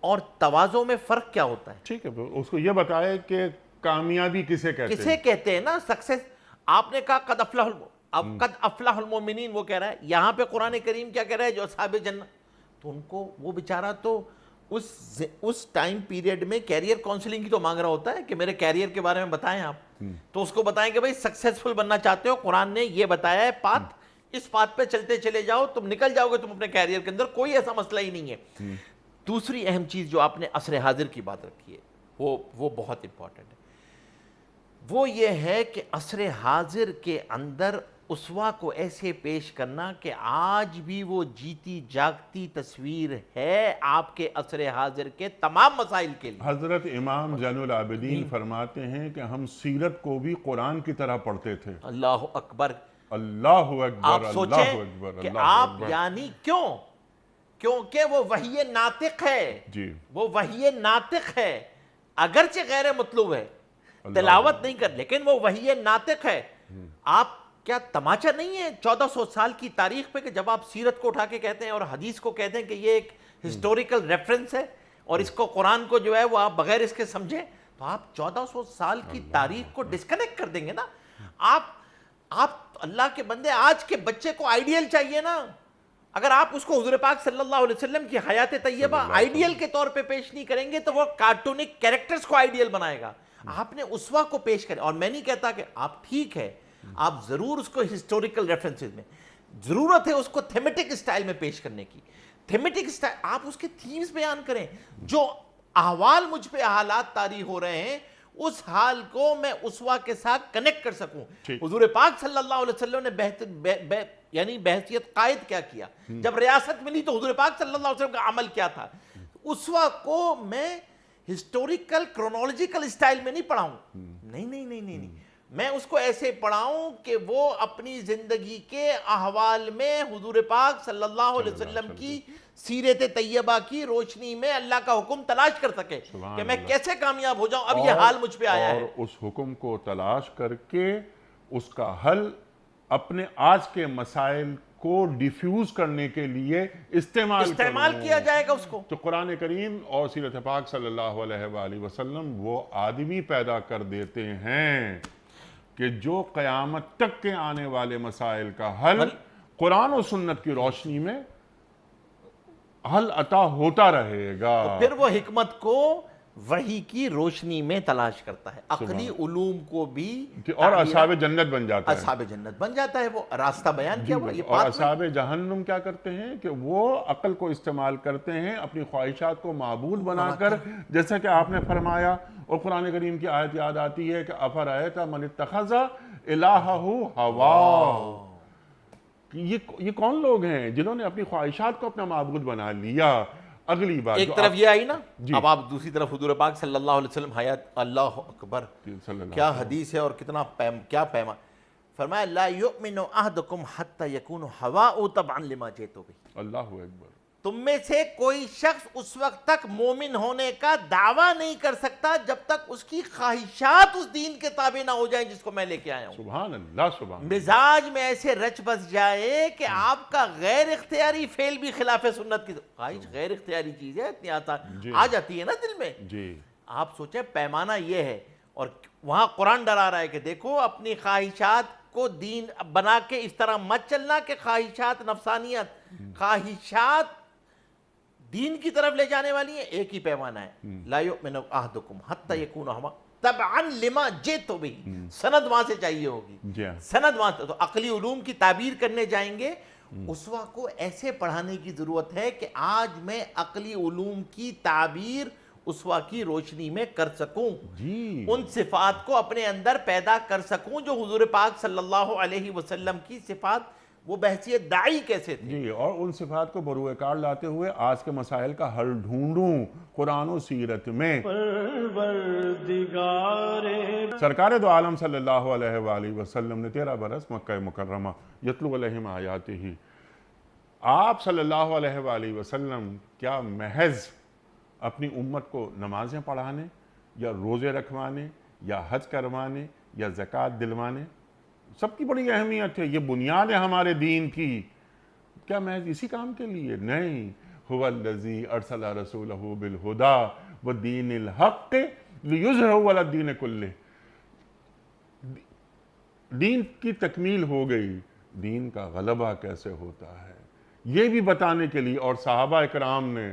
اور تواضع میں فرق کیا ہوتا ہے. ٹھیک ہے، اس کو یہ بتائے کہ کامیابی کسے کہتے کسے ہیں. کہتے ہیں نا سکسیس. آپ نے کہا قد افلح اب قد افلح المؤمنین وہ کہہ رہا ہے، یہاں پہ قرآن کریم کیا کہہ رہا ہے جو اصحاب جنت. تو ان کو وہ بیچارہ تو اس ٹائم پیریڈ میں کیریئر کاؤنسلنگ کی تو مانگ رہا ہوتا ہے کہ میرے کیریئر کے بارے میں بتائیں آپ. تو اس کو بتائیں کہ بھائی سکسیسفل بننا چاہتے ہو، قرآن نے یہ بتایا ہے پاتھ، اس پاتھ پہ چلتے چلے جاؤ، تم نکل جاؤ گے تم اپنے کیریئر کے اندر، کوئی ایسا مسئلہ ہی نہیں ہے. دوسری اہم چیز جو آپ نے عصر حاضر کی بات رکھی ہے وہ بہت امپورٹنٹ ہے. وہ یہ ہے کہ عصر حاضر کے اندر اسوہ کو ایسے پیش کرنا کہ آج بھی وہ جیتی جاگتی تصویر ہے آپ کے عصر حاضر کے تمام مسائل کے لیے. حضرت امام زین العابدین فرماتے ہیں کہ ہم سیرت کو بھی قرآن کی طرح پڑھتے تھے. اللہ اکبر، اللہ اکبر، آپ اللہ سوچیں اکبر، کہ اللہ آپ اکبر. یعنی کیونکہ وہ وحی ناطق ہے، جی، وہ وحی ناطق ہے، اگرچہ غیر مطلوب ہے، تلاوت نہیں کر لیکن وہ وحی ناطق ہے. آپ کیا تماچا نہیں ہے 1400 سال کی تاریخ پہ کہ جب آپ سیرت کو اٹھا کے کہتے ہیں اور حدیث کو کہتے ہیں کہ یہ ایک ہسٹوریکل ریفرنس ہے اور اس کو قرآن کو جو ہے وہ آپ بغیر اس کے سمجھیں تو آپ 1400 سال کی تاریخ کو ڈسکنیکٹ کر دیں گے نا. آپ اللہ کے بندے، آج کے بچے کو آئیڈیل چاہیے نا. اگر آپ اس کو حضور پاک صلی اللہ علیہ وسلم کی حیات طیبہ آئیڈیل کے طور پہ پیش نہیں کریں گے تو وہ کارٹونک کیریکٹرز کو آئیڈیل بنائے گا. آپ نے اسوہ کو پیش کریں. اور میں نہیں کہتا کہ آپ ٹھیک ہے، آپ ضرور اس کو ہسٹوریکل ریفرنسز میں ضرورت ہے اس کو تھیمیٹک اسٹائل میں پیش کرنے کی. تھیمیٹک اسٹائل آپ اس کے تھیمز بیان کریں، جو احوال مجھ پہ حالات طاری ہو رہے ہیں اس حال کو میں اسوہ کے ساتھ کنیکٹ کر سکوں. حضور پاک صلی اللہ علیہ وسلم نے یعنی بحثیت قائد کیا کیا، جب ریاست ملی تو حضور پاک صلی اللہ علیہ وسلم کا عمل کیا تھا. اسوہ کو میں ہسٹوریکل کرونالوجیکل اسٹائل میں نہیں پڑھاؤں، نہیں، میں اس کو ایسے پڑھاؤں کہ وہ اپنی زندگی کے احوال میں حضور پاک صلی اللہ علیہ وسلم کی سیرت طیبہ کی روشنی میں اللہ کا حکم تلاش کر سکے کہ میں کیسے کامیاب ہو جاؤں. اب یہ حال مجھ پہ آیا ہے. اور اس حکم کو تلاش کر کے اس کا حل اپنے آج کے مسائل کو ڈیفیوز کرنے کے لیے استعمال کیا جائے گا اس کو. تو قرآن کریم اور سیرت پاک صلی اللہ علیہ وآلہ وسلم وہ آدمی پیدا کر دیتے ہیں کہ جو قیامت تک کے آنے والے مسائل کا حل قرآن و سنت کی روشنی میں حل عطا ہوتا رہے گا. پھر وہ حکمت کو وحی کی روشنی میں تلاش کرتا ہے، عقلی علوم کو بھی، اور اصحاب جنت بن جاتا ہے. اصحاب جنت بن جاتا ہے. وہ راستہ بیان کیا ہوا. اور اصحاب جہنم کیا کرتے ہیں کہ وہ عقل کو استعمال کرتے ہیں اپنی خواہشات کو معبود بنا کر، جیسا کہ آپ نے فرمایا. اور قرآن کریم کی آیت یاد آتی ہے کہ افرأیت من اتخذ الہہ ہواہ. یہ کون لوگ ہیں جنہوں نے اپنی خواہشات کو اپنا معبود بنا لیا. اگلی بات ایک طرف یہ آئی نا، اب آپ دوسری طرف حضور پاک صلی اللہ علیہ وسلم حیات. اللہ اکبر، کیا حدیث ہے اور کتنا کیا پیمان. فرمایا لا یؤمن احدکم حتی یکون ہواؤہ تبعا لما جئت بہ. اللہ اکبر. تم میں سے کوئی شخص اس وقت تک مومن ہونے کا دعویٰ نہیں کر سکتا جب تک اس کی خواہشات اس دین کے تابع نہ ہو جائیں جس کو میں لے کے آیا ہوں. سبحان اللہ، سبحان. مزاج میں ایسے رچ بس جائے کہ آپ کا غیر اختیاری فعل بھی خلاف سنت کی. خواہش غیر اختیاری چیز ہے، اتنی آ جاتی ہے نا دل میں. جی آپ سوچیں پیمانہ یہ ہے. اور وہاں قرآن ڈرا رہا ہے کہ دیکھو اپنی خواہشات کو دین بنا کے اس طرح مت چلنا کہ خواہشات نفسانیت، خواہشات دین کی طرف لے جانے والی ہیں. ایک ہی پیمانہ ہے، لا یؤمن احدکم حتی یکون ہواؤہ تبعا لما جئت بہ. سند وہاں سے چاہیے ہوگی، سند وہاں سے. تو عقلی علوم کی تعبیر کرنے جائیں گے، اسوہ کو ایسے پڑھانے کی ضرورت ہے کہ آج میں عقلی علوم کی تعبیر اسوا کی روشنی میں کر سکوں، جی ان صفات کو اپنے اندر پیدا کر سکوں جو حضور پاک صلی اللہ علیہ وسلم کی صفات وہ بحثیت داعی کیسے تھے؟ جی، اور ان صفات کو بروئے کار لاتے ہوئے آج کے مسائل کا حل ڈھونڈوں قرآن و سیرت میں۔ سرکار دو عالم صلی اللہ علیہ وآلہ وسلم نے 13 برس مکہ مکرمہ یتلو علیہم آیاتہ، آپ صلی اللہ علیہ وآلہ وسلم کیا محض اپنی امت کو نمازیں پڑھانے یا روزے رکھوانے یا حج کروانے یا زکوٰۃ دلوانے، سب کی بڑی اہمیت ہے، یہ بنیاد ہے ہمارے دین کی، کیا محض اسی کام کے لیے؟ نہیں، هو الذی ارسل رسولہ بالہدی والدین الحق لیظہرہ علی الدین کلہ، دین کی تکمیل ہو گئی، دین کا غلبہ کیسے ہوتا ہے یہ بھی بتانے کے لیے، اور صحابہ اکرام نے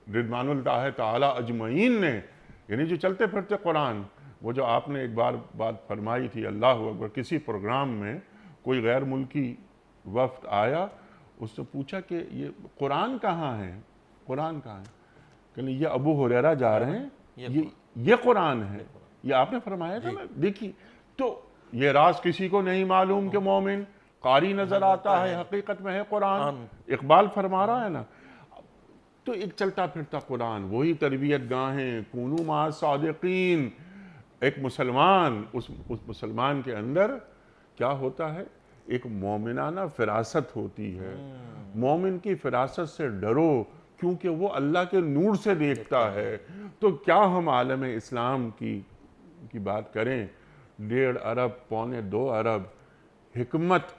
رضوان اللہ تعالی اجمعین نے، یعنی جو چلتے پھرتے قرآن، وہ جو آپ نے ایک بار بات فرمائی تھی، اللہ اکبر، کسی پروگرام میں کوئی غیر ملکی وفد آیا، اس نے پوچھا کہ یہ قرآن کہاں ہے؟ قرآن کہاں ہے؟ کہ یہ ابو ہریرہ جا رہے ہیں، یہ قرآن ہے، یہ آپ نے فرمایا تھا نا، دیکھیے، تو یہ راز کسی کو نہیں معلوم کہ مومن قاری نظر آتا ہے، حقیقت میں ہے قرآن، اقبال فرما رہا ہے نا۔ تو ایک چلتا پھرتا قرآن، وہی تربیت گاہیں، کونوا مع الصادقین، ایک مسلمان، اس مسلمان کے اندر کیا ہوتا ہے؟ ایک مومنانہ فراست ہوتی ہے، مومن کی فراست سے ڈرو کیونکہ وہ اللہ کے نور سے دیکھتا ہے۔ تو کیا ہم عالم اسلام کی بات کریں، 1.5 ارب، 1.25 ارب حکمت،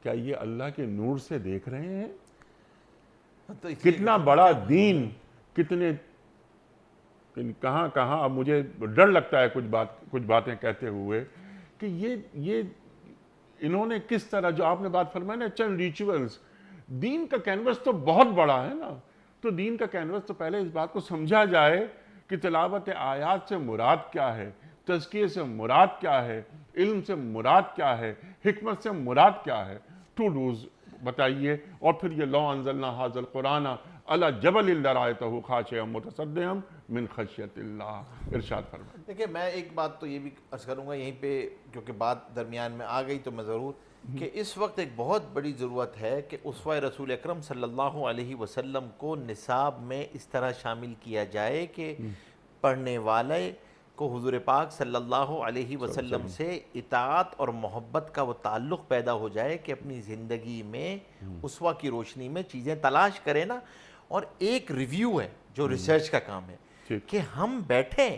کیا یہ اللہ کے نور سے دیکھ رہے ہیں؟ کتنا بڑا دین، کتنے کہاں کہاں، اب مجھے ڈر لگتا ہے کچھ باتیں کہتے ہوئے کہ یہ انہوں نے کس طرح، جو آپ نے بات فرمائی نا، چند ریچولز، دین کا کینوس تو بہت بڑا ہے نا، تو دین کا کینوس تو پہلے اس بات کو سمجھا جائے کہ تلاوت آیات سے مراد کیا ہے، تزکیے سے مراد کیا ہے، علم سے مراد کیا ہے، حکمت سے مراد کیا ہے، ٹو ڈوز بتائیے، اور پھر یہ لو انزلنا ھذا القرآن علی جبل لرأیتہ خاشعا متصدعا من خشیۃ اللہ، ارشاد فرمائیں۔ دیکھیں، میں ایک بات تو یہ بھی عرض کروں گا یہیں پہ، کیونکہ بات درمیان میں آ گئی تو میں ضرور، کہ اس وقت ایک بہت بڑی ضرورت ہے کہ اسوہ رسول اکرم صلی اللہ علیہ وسلم کو نصاب میں اس طرح شامل کیا جائے کہ پڑھنے والے کو حضور پاک صلی اللہ علیہ وسلم سے اطاعت اور محبت کا وہ تعلق پیدا ہو جائے کہ اپنی زندگی میں اسوہ کی روشنی میں چیزیں تلاش کرے نا۔ اور ایک ریویو ہے جو ریسرچ کا کام ہے کہ ہم بیٹھیں،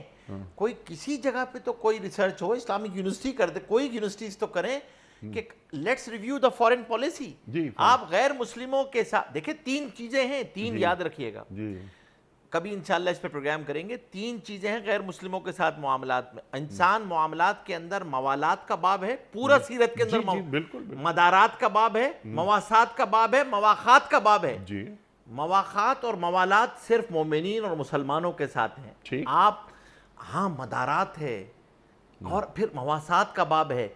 کوئی کسی جگہ پہ تو کوئی ریسرچ ہو، اسلامک یونیورسٹی کر دے، کوئی یونیورسٹیز تو کریں کہ let's review the foreign policy. آپ غیر مسلموں کے ساتھ دیکھیں، 3 چیزیں ہیں، 3 یاد رکھیے گا، کبھی انشاءاللہ اس پہ پروگرام کریں گے۔ 3 چیزیں ہیں غیر مسلموں کے ساتھ معاملات میں۔ انسان معاملات کے اندر موالات کا باب ہے، پورا سیرت کے اندر مدارات کا باب ہے، مواسات کا باب ہے، مواخات کا باب ہے۔ مواخات اور موالات صرف مومنین اور مسلمانوں کے ساتھ ہیں۔ آپ ہاں مدارات ہے اور پھر مواسات کا باب ہے،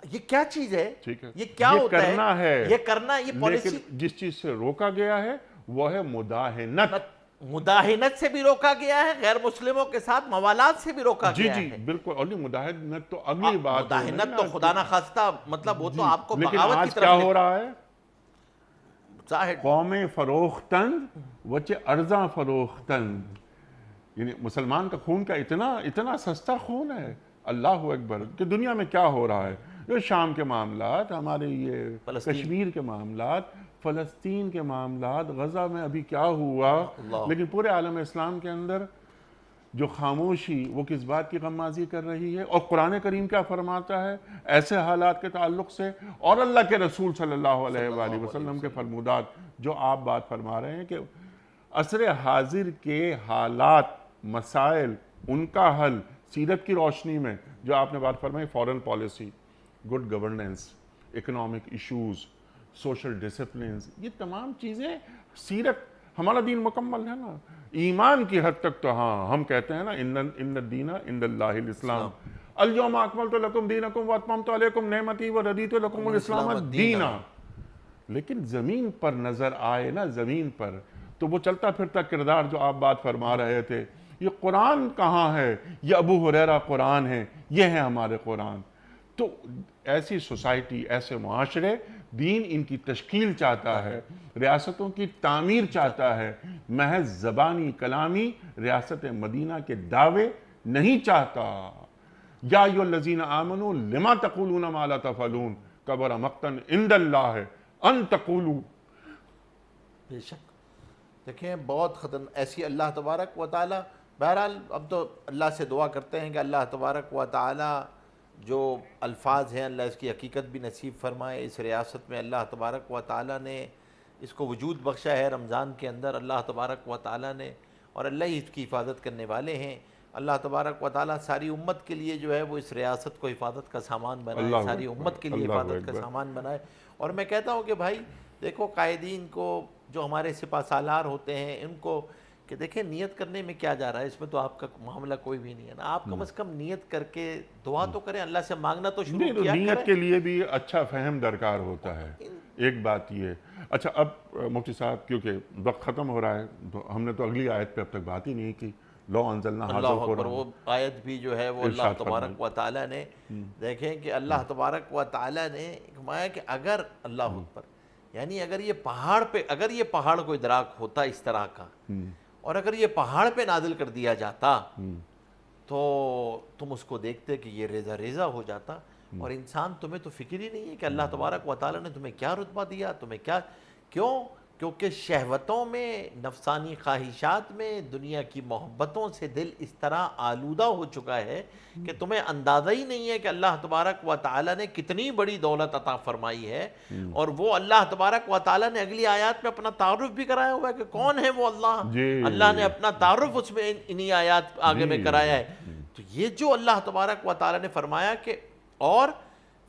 یہ کیا چیز ہے؟ یہ کیا ہوتا ہے؟ یہ کرنا، یہ پالیسی۔ جس چیز سے روکا گیا ہے وہ ہے مداہنت، مداہنت سے بھی روکا گیا ہے، غیر مسلموں کے ساتھ موالات سے بھی روکا گیا ہے۔ جی بالکل، اور مداہنت تو اگلی بات ہے، مداہنت تو خدا نخواستہ، مطلب وہ تو آپ کو لیکن بغاوت کی آج طرف کیا ہو رہا ہے؟ ظاہر قوم فروختن وچے ارزاں فروختن، یعنی مسلمان کا خون کا اتنا سستا خون ہے، اللہ اکبر، کہ دنیا میں کیا ہو رہا ہے؟ یہ شام کے معاملات، ہمارے یہ کشمیر کے معاملات، فلسطین کے معاملات، غزہ میں ابھی کیا ہوا، لیکن پورے عالم اسلام کے اندر جو خاموشی، وہ کس بات کی غمازی کر رہی ہے؟ اور قرآن کریم کیا فرماتا ہے ایسے حالات کے تعلق سے؟ اور اللہ کے رسول صلی اللہ علیہ وآلہ وسلم کے فرمودات جو آپ بات فرما رہے ہیں کہ عصر حاضر کے حالات، مسائل، ان کا حل سیرت کی روشنی میں، جو آپ نے بات فرمائی، foreign policy, good governance, economic issues, social disciplines, یہ تمام چیزیں سیرت، ہمارا دین مکمل ہے نا۔ ایمان کی حد تک تو ہاں ہم کہتے ہیں نا، ان الدین عند اللہ الاسلام، الیوم اکملت لکم دینکم واتممت علیکم نعمتی وردیت لکم الاسلام دینا۔ لیکن زمین پر نظر آئے نا، زمین پر تو وہ چلتا پھرتا کردار جو آپ بات فرما رہے تھے، یہ قرآن کہاں ہے؟ یہ ابو ہریرہ قرآن ہے، یہ ہے ہمارے قرآن۔ تو ایسی سوسائٹی، ایسے معاشرے، دین ان کی تشکیل چاہتا ہے، ریاستوں کی تعمیر چاہتا ہے، محض زبانی کلامی ریاست مدینہ کے دعوے نہیں چاہتا۔ یا ایھا الذین آمنوا لما تقولون ما لا تفعلون کبر مقتا عند اللہ ان تقولوا۔ بے شک دیکھیں بہت ایسی اللہ تبارک و تعالی، بہرحال اب تو اللہ سے دعا کرتے ہیں کہ اللہ تبارک و تعالی جو الفاظ ہیں اللہ اس کی حقیقت بھی نصیب فرمائے۔ اس ریاست میں اللہ تبارک و تعالی نے اس کو وجود بخشا ہے رمضان کے اندر، اللہ تبارک و تعالی نے، اور اللہ ہی اس کی حفاظت کرنے والے ہیں۔ اللہ تبارک و تعالی ساری امت کے لیے جو ہے وہ اس ریاست کو حفاظت کا سامان بنائے، ساری امت کے لیے حفاظت کا سامان بنائے۔ اور میں کہتا ہوں کہ بھائی دیکھو قائدین کو، جو ہمارے سپہ سالار ہوتے ہیں، ان کو کہ دیکھیں نیت کرنے میں کیا جا رہا ہے، اس میں تو آپ کا معاملہ کوئی بھی نہیں ہے نا، آپ کم از کم نیت کر کے دعا تو کریں، اللہ سے مانگنا تو شروع کیا کریں۔ نیت کے لیے بھی اچھا فہم درکار ہوتا ہے، ایک بات یہ۔ اچھا اب مفتی صاحب کیونکہ وقت ختم ہو رہا ہے، تو ہم نے تو اگلی آیت پہ اب تک بات ہی نہیں کی، لو انزلنا ھذا اللہ اکبر، القرآن، وہ آیت بھی جو ہے وہ اللہ تبارک و تعالی نے، دیکھیں کہ اللہ تبارک و تعالی نے فرمایا کہ اگر اللہ اکبر، یعنی اگر یہ پہاڑ کو ادراک ہوتا اس طرح کا، اور اگر یہ پہاڑ پہ نازل کر دیا جاتا تو تم اس کو دیکھتے کہ یہ ریزہ ریزہ ہو جاتا، اور انسان تمہیں تو فکر ہی نہیں ہے کہ اللہ تبارک و تعالی نے تمہیں کیا رتبہ دیا، تمہیں کیا، کیوں؟ کیونکہ شہوتوں میں، نفسانی خواہشات میں، دنیا کی محبتوں سے دل اس طرح آلودہ ہو چکا ہے کہ تمہیں اندازہ ہی نہیں ہے کہ اللہ تبارک و تعالی نے کتنی بڑی دولت عطا فرمائی ہے۔ اور وہ اللہ تبارک و تعالی نے اگلی آیات میں اپنا تعارف بھی کرایا ہوا ہے کہ کون ہے وہ اللہ۔ اللہ نے اپنا تعارف اس میں انہی آیات آگے میں کرایا ہے۔ تو یہ جو اللہ تبارک و تعالی نے فرمایا کہ، اور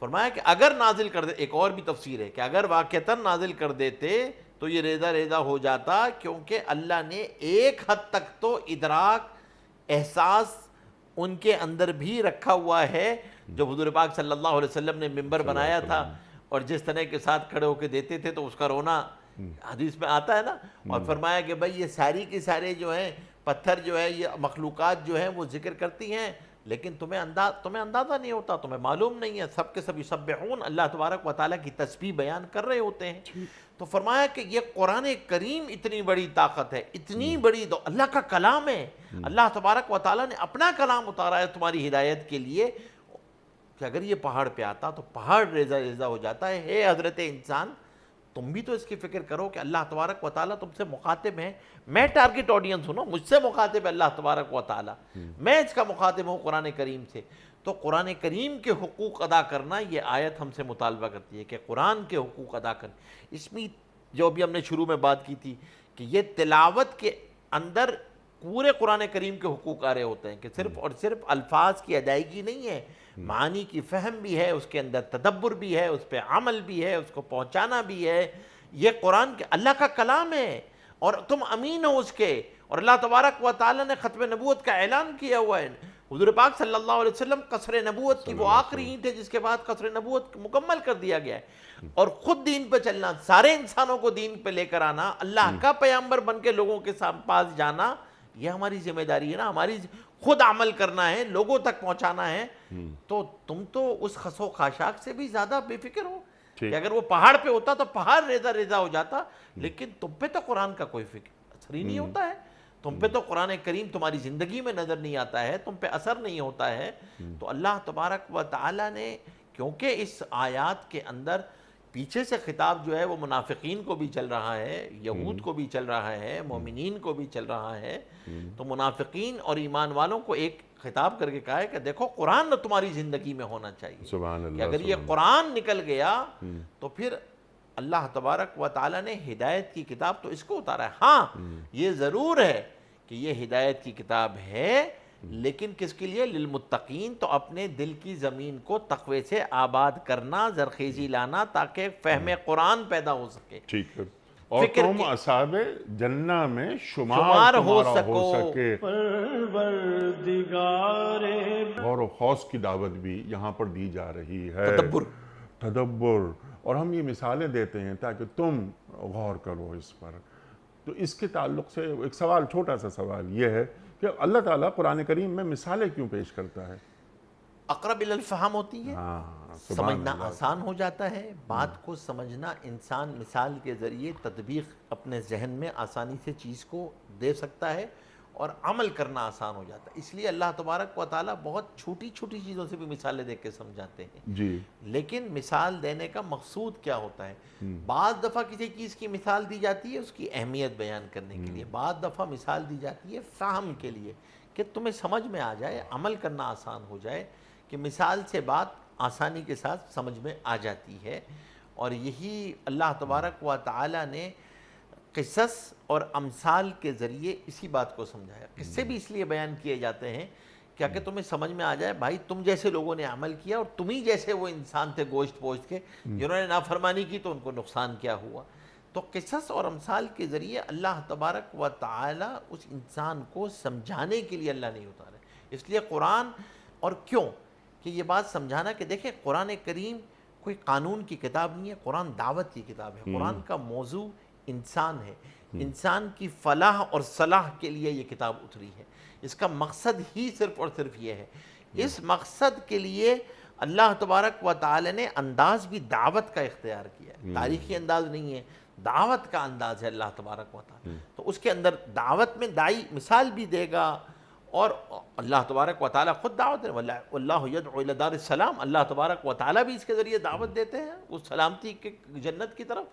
فرمایا کہ اگر نازل کر دے، ایک اور بھی تفسیر ہے کہ اگر واقعتاً نازل کر دیتے تو یہ ریزہ ریزہ ہو جاتا، کیونکہ اللہ نے ایک حد تک تو ادراک، احساس ان کے اندر بھی رکھا ہوا ہے۔ جو حضور پاک صلی اللہ علیہ وسلم نے منبر بنایا تھا اور جس طرح کے ساتھ کھڑے ہو کے دیتے تھے تو اس کا رونا حدیث میں آتا ہے نا، اور فرمایا کہ بھئی یہ ساری کی سارے جو ہیں پتھر جو ہے، یہ مخلوقات جو ہیں وہ ذکر کرتی ہیں، لیکن تمہیں اندازہ نہیں ہوتا، تمہیں معلوم نہیں ہے، سب کے سب یسبحون، اللہ تبارک و تعالیٰ کی تسبیح بیان کر رہے ہوتے ہیں۔ تو فرمایا کہ یہ قرآن کریم اتنی بڑی طاقت ہے، اتنی بڑی اللہ کا کلام ہے، اللہ تبارک و تعالیٰ نے اپنا کلام اتارا ہے تمہاری ہدایت کے لیے، کہ اگر یہ پہاڑ پہ آتا تو پہاڑ ریزہ ریزہ ہو جاتا ہے۔ اے حضرت انسان، تم بھی تو اس کی فکر کرو کہ اللہ تبارک و تعالیٰ تم سے مخاطب ہے، میں ٹارگٹ آڈینس ہوں نا، مجھ سے مخاطب ہے اللہ تبارک و تعالیٰ، میں اس کا مخاطب ہوں قرآن کریم سے۔ تو قرآن کریم کے حقوق ادا کرنا، یہ آیت ہم سے مطالبہ کرتی ہے کہ قرآن کے حقوق ادا کرنا۔ اس میں جو ابھی ہم نے شروع میں بات کی تھی کہ یہ تلاوت کے اندر پورے قرآن کریم کے حقوق آ رہے ہوتے ہیں، کہ صرف اور صرف الفاظ کی ادائیگی نہیں ہے، معانی کی فہم بھی ہے، اس کے اندر تدبر بھی ہے، اس پہ عمل بھی ہے، اس کو پہنچانا بھی ہے۔ یہ قرآن کے اللہ کا کلام ہے اور تم امین ہو اس کے، اور اللہ تبارک و تعالی نے ختم نبوت کا اعلان کیا ہوا ہے۔ حضور پاک صلی اللہ علیہ وسلم قصر نبوت کی وہ آخری اینٹ ہے جس کے بعد قصر نبوت مکمل کر دیا گیا ہے، اور خود دین پہ چلنا، سارے انسانوں کو دین پہ لے کر آنا، اللہ کا پیغمبر بن کے لوگوں کے پاس جانا، یہ ہماری ذمہ داری ہے نا، ہماری خود عمل کرنا ہے، لوگوں تک پہنچانا ہے۔ تو تم تو اس خس و خاشاک سے بھی زیادہ بے فکر ہو کہ اگر وہ پہاڑ پہ ہوتا تو پہاڑ ریزہ ریزہ ہو جاتا، لیکن تم پہ تو قرآن کا کوئی فکر اثر ہی نہیں ہوتا ہے، تم پہ تو قرآن کریم تمہاری زندگی میں نظر نہیں آتا ہے، تم پہ اثر نہیں ہوتا ہے۔ تو اللہ تبارک و تعالی نے، کیونکہ اس آیات کے اندر پیچھے سے خطاب جو ہے وہ منافقین کو بھی چل رہا ہے، یہود کو بھی چل رہا ہے، مومنین کو بھی چل رہا ہے، تو منافقین اور ایمان والوں کو ایک خطاب کر کے کہا ہے کہ دیکھو قرآن تمہاری زندگی میں ہونا چاہیے، سبحان اللہ، کہ اگر یہ قرآن نکل گیا تو پھر اللہ تبارک و تعالی نے ہدایت کی کتاب تو اس کو اتارا ہے۔ ہاں یہ ضرور ہے کہ یہ ہدایت کی کتاب ہے، لیکن کس کے لیے؟ للمتقین، تو اپنے دل کی زمین کو تقوی سے آباد کرنا، زرخیزی لانا، تاکہ فہم قرآن پیدا ہو سکے، ٹھیک ہے، اور تم اصحاب جنہ میں شمار ہو سکے۔ غور و خوض کی دعوت بھی یہاں پر دی جا رہی ہے، تدبر، اور ہم یہ مثالیں دیتے ہیں تاکہ تم غور کرو اس پر۔ تو اس کے تعلق سے ایک سوال، چھوٹا سا سوال یہ ہے کہ اللہ تعالیٰ قرآن کریم میں مثالیں کیوں پیش کرتا ہے؟ اقرب الفہم ہوتی ہے، ہاں، سبحان سمجھنا اللہ۔ آسان ہو جاتا ہے، بات کو سمجھنا، انسان مثال کے ذریعے تطبیق اپنے ذہن میں آسانی سے چیز کو دے سکتا ہے اور عمل کرنا آسان ہو جاتا ہے۔ اس لیے اللہ تبارک و تعالیٰ بہت چھوٹی چھوٹی چیزوں سے بھی مثالیں دے کے سمجھاتے ہیں، جی لیکن مثال دینے کا مقصود کیا ہوتا ہے؟ بعض دفعہ کسی چیز کی مثال دی جاتی ہے اس کی اہمیت بیان کرنے کے لیے، بعض دفعہ مثال دی جاتی ہے فہم کے لیے کہ تمہیں سمجھ میں آ جائے، عمل کرنا آسان ہو جائے، کہ مثال سے بات آسانی کے ساتھ سمجھ میں آ جاتی ہے۔ اور یہی اللہ تبارک و تعالی نے قصص اور امثال کے ذریعے اسی بات کو سمجھایا۔ قصے بھی اس لیے بیان کیے جاتے ہیں کہ تمہیں سمجھ میں آ جائے بھائی تم جیسے لوگوں نے عمل کیا اور تم ہی جیسے وہ انسان تھے گوشت پوشت کے جنہوں نے نافرمانی کی تو ان کو نقصان کیا ہوا۔ تو قصص اور امثال کے ذریعے اللہ تبارک و تعالی اس انسان کو سمجھانے کے لیے اللہ نہیں اتارے۔ اس لیے قرآن، اور کیوں کہ یہ بات سمجھانا کہ دیکھیں قرآن کریم کوئی قانون کی کتاب نہیں ہے، قرآن دعوت کی کتاب ہے۔ قرآن کا موضوع انسان ہے، انسان کی فلاح اور صلاح کے لیے یہ کتاب اتری ہے۔ اس کا مقصد ہی صرف اور صرف یہ ہے۔ اس مقصد کے لیے اللہ تبارک و تعالی نے انداز بھی دعوت کا اختیار کیا ہے، تاریخی انداز نہیں ہے، دعوت کا انداز ہے اللہ تبارک و تعالی۔ تو اس کے اندر دعوت میں داعی مثال بھی دے گا، اور اللہ تبارک و تعالیٰ خود دعوت دے، واللہ یدعو الی دار السلام، اللہ تبارک و تعالیٰ بھی اس کے ذریعے دعوت دیتے ہیں اس سلامتی کے جنت کی طرف،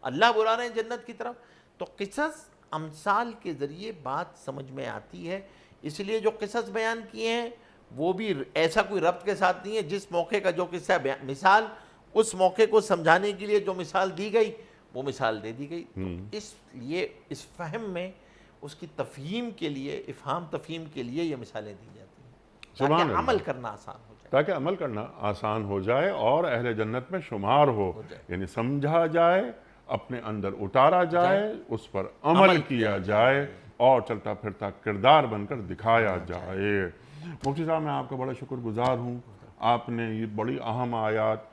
اللہ بلا رہے ہیں جنت کی طرف۔ تو قصص امثال کے ذریعے بات سمجھ میں آتی ہے۔ اس لیے جو قصص بیان کیے ہیں وہ بھی ایسا کوئی ربط کے ساتھ نہیں ہے، جس موقع کا جو قصہ مثال اس موقع کو سمجھانے کے لیے جو مثال دی گئی وہ مثال دے دی گئی۔ تو اس لیے اس فہم میں اس کی تفہیم کے لیے، افہام تفہیم کے لیے یہ مثالیں دی جاتی ہیں تاکہ عمل کرنا آسان ہو جائے، تاکہ عمل کرنا آسان ہو جائے اور اہل جنت میں شمار ہو، یعنی سمجھا جائے، اپنے اندر اتارا جائے، اس پر عمل کیا جائے اور چلتا پھرتا کردار بن کر دکھایا جائے۔ مفتی صاحب میں آپ کا بڑا شکر گزار ہوں، آپ نے یہ بڑی اہم آیات،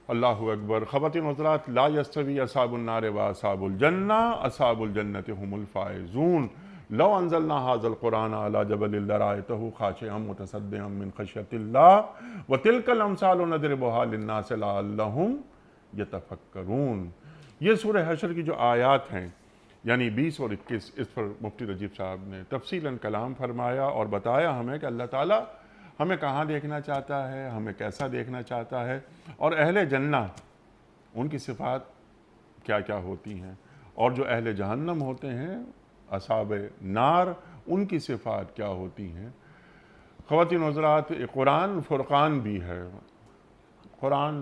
اللہ اکبر، خواتین و حضرات، لا یستوی اصحاب النار و اصحاب الجنہ، اصحاب الجنۃ هم الفائزون، لو انزلنا هذا القرآن على جبل لرأيته خاشعا متصدعا من خشیۃ اللہ وتلک الامثال نضربها للناس لعلهم یتفکرون۔ یہ سورہ حشر کی جو آیات ہیں یعنی 20 اور 21، اس پر مفتی رجیب صاحب نے تفصیلاً کلام فرمایا اور بتایا ہمیں کہ اللہ تعالیٰ ہمیں کہاں دیکھنا چاہتا ہے، ہمیں کیسا دیکھنا چاہتا ہے، اور اہل جنہ ان کی صفات کیا کیا ہوتی ہیں، اور جو اہل جہنم ہوتے ہیں اصحاب نار ان کی صفات کیا ہوتی ہیں۔ خواتین و حضرات، قرآن فرقان بھی ہے، قرآن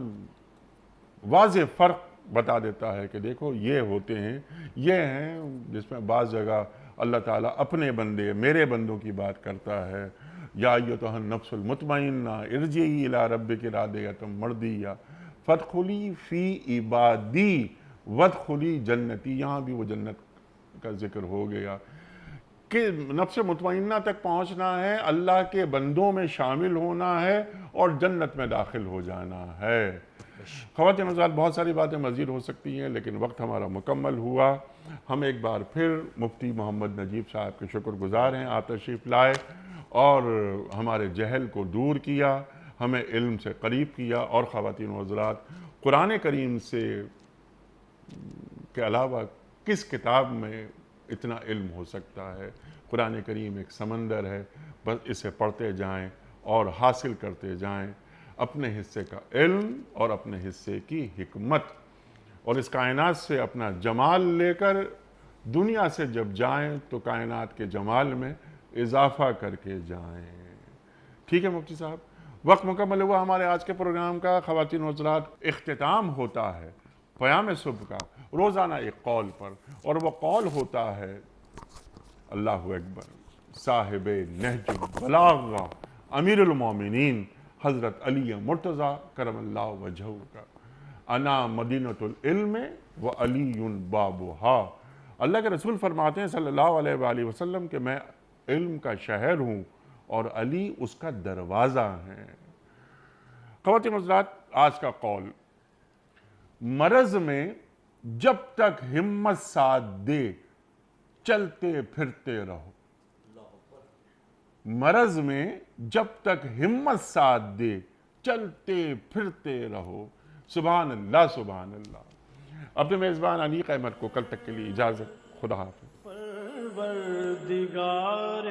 واضح فرق بتا دیتا ہے کہ دیکھو یہ ہوتے ہیں، یہ ہیں، جس میں بعض جگہ اللہ تعالیٰ اپنے بندے، میرے بندوں کی بات کرتا ہے، یا ایتھا النفس المطمئنہ ارجعی الی ربک راضیۃ مرضیہ فادخلی فی عبادی وادخلی جنتی۔ یہاں بھی وہ جنت کا ذکر ہو گیا کہ نفس مطمئنہ تک پہنچنا ہے، اللہ کے بندوں میں شامل ہونا ہے اور جنت میں داخل ہو جانا ہے۔ خواتین حضرات، بہت ساری باتیں مزید ہو سکتی ہیں لیکن وقت ہمارا مکمل ہوا۔ ہم ایک بار پھر مفتی محمد نجیب صاحب کے شکر گزار ہیں، آپ تشریف لائے اور ہمارے جہل کو دور کیا، ہمیں علم سے قریب کیا، اور خواتین و حضرات، قرآن کریم سے کے علاوہ کس کتاب میں اتنا علم ہو سکتا ہے؟ قرآن کریم ایک سمندر ہے، بس اسے پڑھتے جائیں اور حاصل کرتے جائیں اپنے حصے کا علم اور اپنے حصے کی حکمت، اور اس کائنات سے اپنا جمال لے کر دنیا سے جب جائیں تو کائنات کے جمال میں اضافہ کر کے جائیں۔ ٹھیک ہے مفتی صاحب، وقت مکمل ہوا ہمارے آج کے پروگرام کا۔ خواتین و حضرات، اختتام ہوتا ہے پیام صبح کا روزانہ ایک قول پر، اور وہ قول ہوتا ہے اللہ اکبر صاحب نہج البلاغہ امیر المومنین حضرت علی مرتضیٰ کرم اللہ وجہہ کا، انا مدینۃ العلم و علی بابہا۔ اللہ کے رسول فرماتے ہیں صلی اللہ علیہ وآلہ وسلم کہ میں علم کا شہر ہوں اور علی اس کا دروازہ ہے۔ خواتین حضرات، آج کا قول، مرض میں جب تک ہمت ساتھ دے چلتے پھرتے رہو. مرض میں جب تک ہمت ساتھ دے چلتے پھرتے رہو. سبحان اللہ سبحان اللہ. اپنے میزبان انیق احمد کو کل تک کے لیے اجازت. خدا حافظ. پروردگار